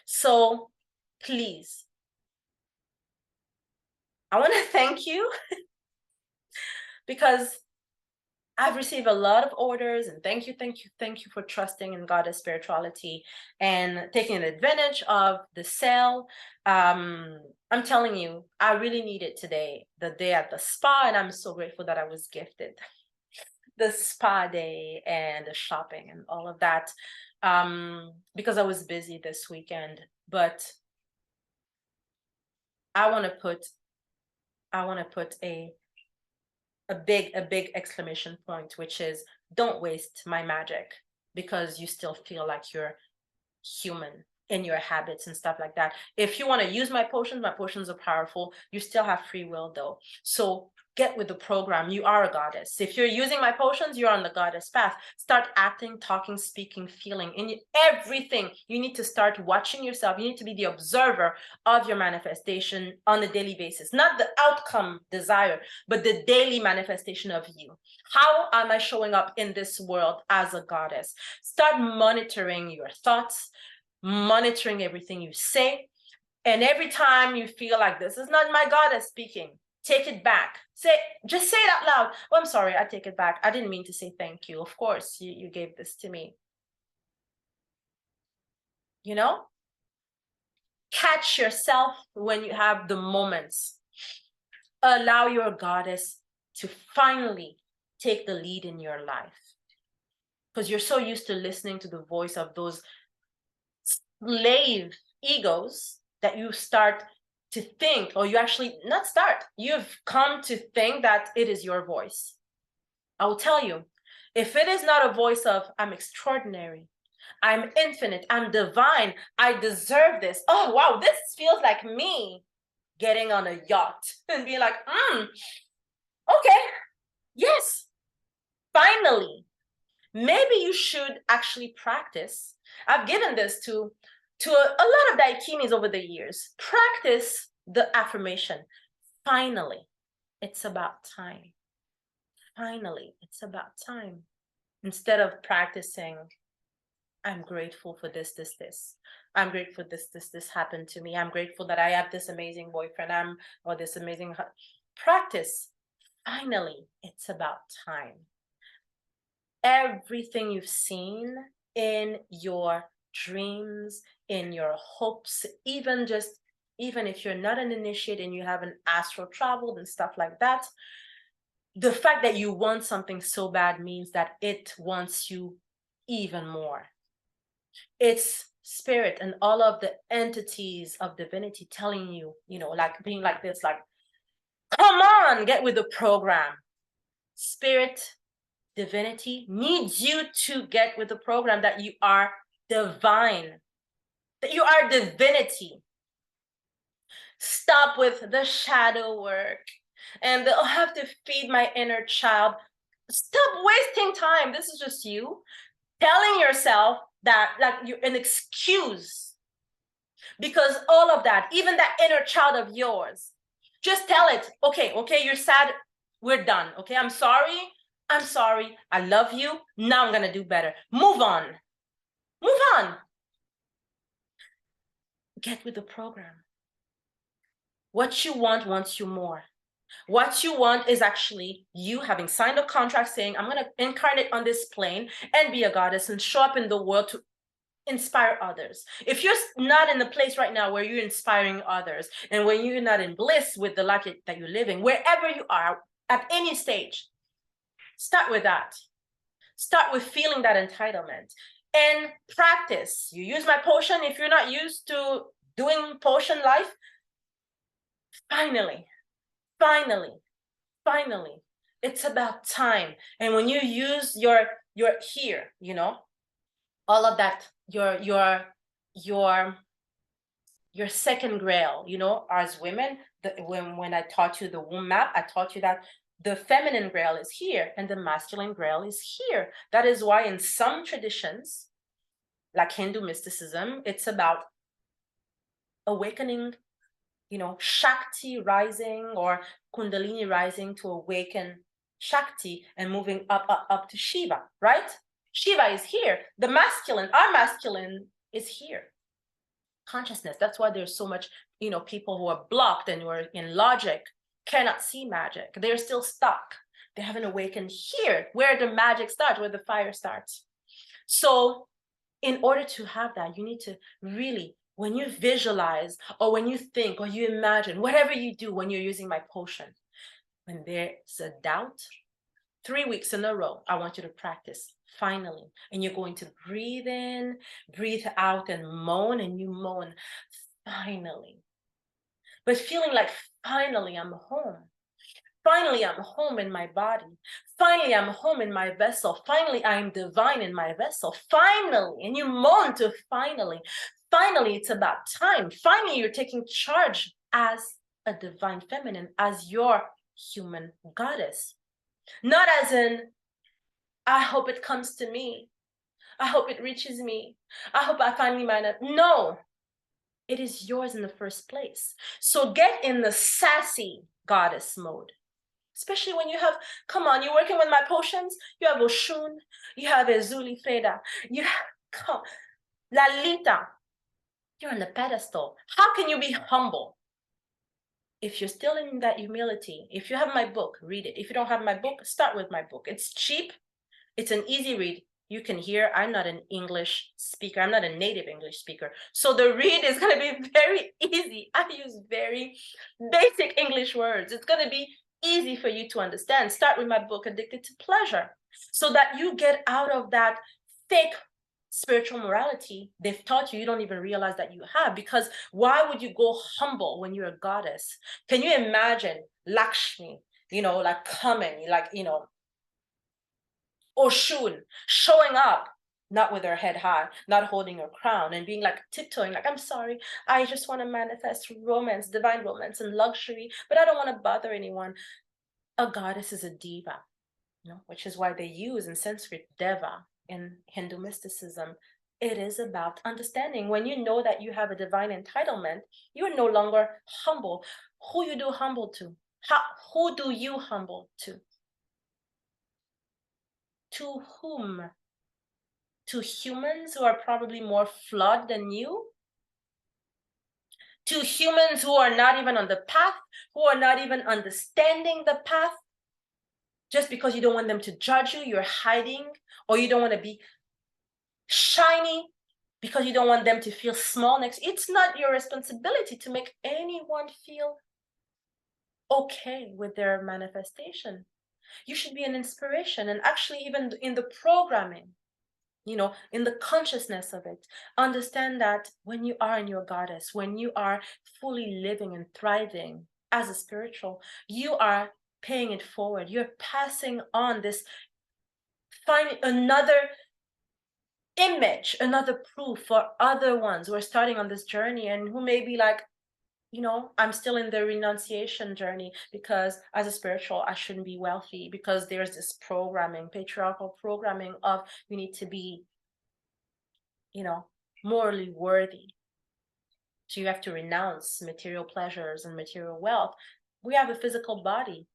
[SPEAKER 1] So please, I want to thank you because I've received a lot of orders, and thank you for trusting in goddess spirituality and taking advantage of the sale. I'm telling you, I really need it today, the day at the spa, and I'm so grateful that I was gifted the spa day and the shopping and all of that, because I was busy this weekend. But I want to put a big exclamation point, which is don't waste my magic because you still feel like you're human in your habits and stuff like that. If you want to use my potions are powerful. You still have free will though. So get with the program. You are a goddess. If you're using my potions, you're on the goddess path. Start acting, talking, speaking, feeling. In everything, you need to start watching yourself. You need to be the observer of your manifestation on a daily basis. Not the outcome desire, but the daily manifestation of you. How am I showing up in this world as a goddess? Start monitoring your thoughts, monitoring everything you say. And every time you feel like this is not my goddess speaking, take it back. Just say it out loud. Oh, I'm sorry, I take it back. I didn't mean to say thank you. Of course, you gave this to me. You know? Catch yourself when you have the moments. Allow your goddess to finally take the lead in your life. Because you're so used to listening to the voice of those slave egos that you start to think, or you actually not start, you've come to think that it is your voice. I will tell you, if it is not a voice of I'm extraordinary, I'm infinite, I'm divine, I deserve this. Oh, wow, this feels like me getting on a yacht and being like, okay, yes, finally. maybe you should actually practice. I've given this to a lot of daikinis over the years. Practice the affirmation. Finally, it's about time. Finally, it's about time. Instead of practicing, I'm grateful for this, this, this. I'm grateful this happened to me. I'm grateful that I have this amazing boyfriend. Or this amazing practice. Finally, it's about time. Everything you've seen in your dreams, in your hopes, even if you're not an initiate and you haven't astral traveled and stuff like that, the fact that you want something so bad means that it wants you even more. It's spirit and all of the entities of divinity telling you, like being like this, like, come on, get with the program. Spirit, divinity needs you to get with the program, that you are divine, that you are divinity. Stop with the shadow work and I'll have to feed my inner child. Stop wasting time. This is just you telling yourself that, like, you're an excuse, because all of that, even that inner child of yours, just tell it, okay, you're sad, we're done, okay, I'm sorry, I love you, now I'm gonna do better. Move on. Get with the program. What you want wants you more. What you want is actually you having signed a contract saying, I'm going to incarnate on this plane and be a goddess and show up in the world to inspire others. If you're not in the place right now where you're inspiring others, and when you're not in bliss with the life that you're living, wherever you are at any stage, start with that. Start with feeling that entitlement and practice. You use my potion. If you're not used to doing potion life, finally, it's about time. And when you use your here, all of that, your second grail, as women, when I taught you the womb map, I taught you that the feminine grail is here and the masculine grail is here. That is why in some traditions, like Hindu mysticism, it's about awakening, Shakti rising or Kundalini rising to awaken Shakti and moving up to Shiva, right? Shiva is here. The masculine, our masculine is here. Consciousness. That's why there's so much, people who are blocked and who are in logic, cannot see magic. They're still stuck. They haven't awakened here, where the magic starts, where the fire starts. So in order to have that, you need to really, when you visualize or when you think or you imagine, whatever you do when you're using my potion, when there's a doubt, 3 weeks in a row, I want you to practice, finally. And you're going to breathe in, breathe out, and moan, and you moan, finally. But feeling like, finally, I'm home. Finally, I'm home in my body. Finally, I'm home in my vessel. Finally, I'm divine in my vessel. Finally, and you moan to finally. Finally, it's about time. Finally, you're taking charge as a divine feminine, as your human goddess. Not as in, I hope it comes to me. I hope it reaches me. I hope I finally find it. No, it is yours in the first place. So get in the sassy goddess mode. Especially when you have, come on, you're working with my potions, you have Oshun, you have Ezuli Freda, you have Lalita. You're on the pedestal. How can you be humble? If you're still in that humility, if you have my book, read it. If you don't have my book, start with my book. It's cheap. It's an easy read. You can hear, I'm not an English speaker. I'm not a native English speaker. So the read is going to be very easy. I use very basic English words. It's going to be easy for you to understand. Start with my book, Addicted to Pleasure, so that you get out of that fake spiritual morality they've taught you don't even realize that you have. Because why would you go humble when you're a goddess? Can you imagine Lakshmi, like coming, like, Oshun showing up, not with her head high, not holding her crown, and being like tiptoeing, like, I'm sorry, I just want to manifest romance, divine romance and luxury, but I don't want to bother anyone. A goddess is a diva. which is why they use in Sanskrit Deva in Hindu mysticism. It is about understanding. When you know that you have a divine entitlement, you are no longer humble. Who you do humble to? Who do you humble to? To whom? To humans who are probably more flawed than you? To humans who are not even on the path, who are not even understanding the path? Just because you don't want them to judge you, you're hiding, or you don't want to be shiny because you don't want them to feel small next. It's not your responsibility to make anyone feel okay with their manifestation. You should be an inspiration. And actually, even in the programming, in the consciousness of it, understand that when you are in your goddess, when you are fully living and thriving as a spiritual, you are paying it forward. You're passing on this, finding another image, another proof for other ones who are starting on this journey and who may be like, I'm still in the renunciation journey because as a spiritual, I shouldn't be wealthy because there's this programming, patriarchal programming of you need to be, morally worthy. So you have to renounce material pleasures and material wealth. We have a physical body.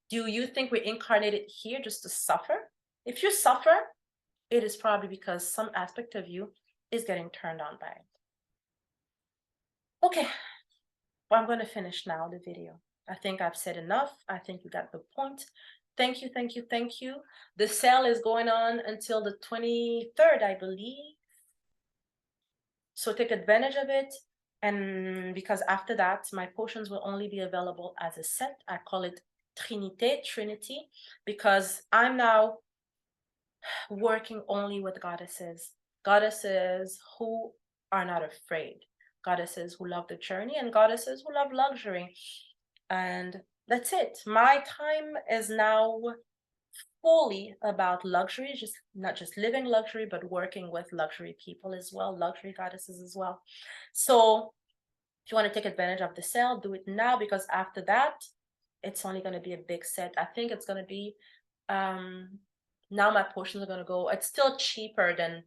[SPEAKER 1] Do you think we're incarnated here just to suffer? If you suffer, it is probably because some aspect of you is getting turned on by it. Okay, well, I'm going to finish now the video. I think I've said enough. I think you got the point. Thank you, thank you, thank you. The sale is going on until the 23rd, I believe. So take advantage of it. And because after that, my potions will only be available as a set. I call it Trinity, because I'm now working only with goddesses who are not afraid, goddesses who love the journey, and goddesses who love luxury. And that's it. My time is now fully about luxury, not just living luxury, but working with luxury people as well, luxury goddesses as well. So if you want to take advantage of the sale, do it now, because after that, it's only going to be a big set. I think it's going to be now my portions are going to go, it's still cheaper than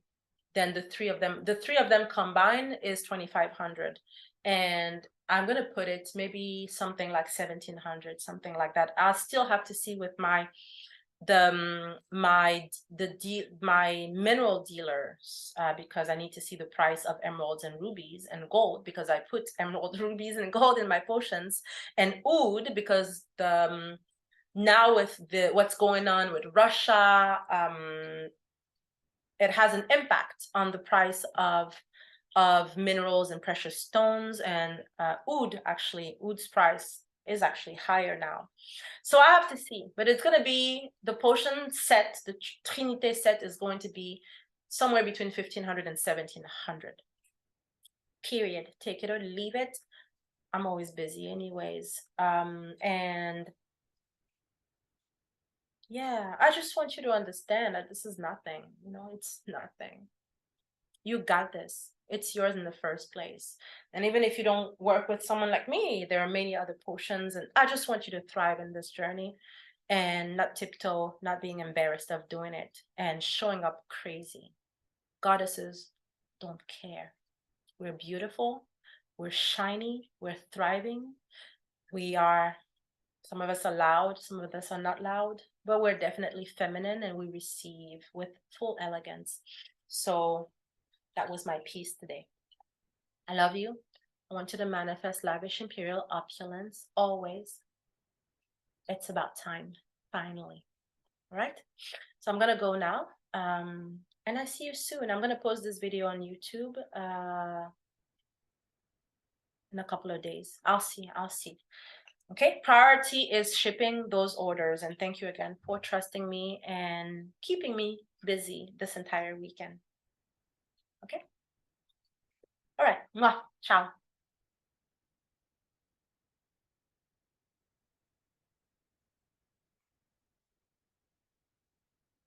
[SPEAKER 1] the three of them. The three of them combined is 2,500, and I'm going to put it maybe something like 1,700, something like that. I'll still have to see with my mineral dealers, because I need to see the price of emeralds and rubies and gold, because I put emerald, rubies, and gold in my potions, and oud, because now with what's going on with Russia, it has an impact on the price of minerals and precious stones, and oud's price is actually higher now. So I have to see, but it's going to be the potion set, the Trinité set is going to be somewhere between 1,500 and 1,700. Period. Take it or leave it. I'm always busy anyways. And yeah, I just want you to understand that this is nothing, it's nothing. You got this. It's yours in the first place. And even if you don't work with someone like me, there are many other potions. And I just want you to thrive in this journey and not tiptoe, not being embarrassed of doing it and showing up crazy. Goddesses don't care. We're beautiful. We're shiny. We're thriving. Some of us are loud. Some of us are not loud, but we're definitely feminine, and we receive with full elegance. So that was my piece today. I love you. I want you to manifest lavish imperial opulence always. It's about time, finally. All right. So I'm gonna go now. And I see you soon. I'm gonna post this video on YouTube in a couple of days. I'll see. Okay. Priority is shipping those orders. And thank you again for trusting me and keeping me busy this entire weekend. Okay. All right. Mwah. Ciao.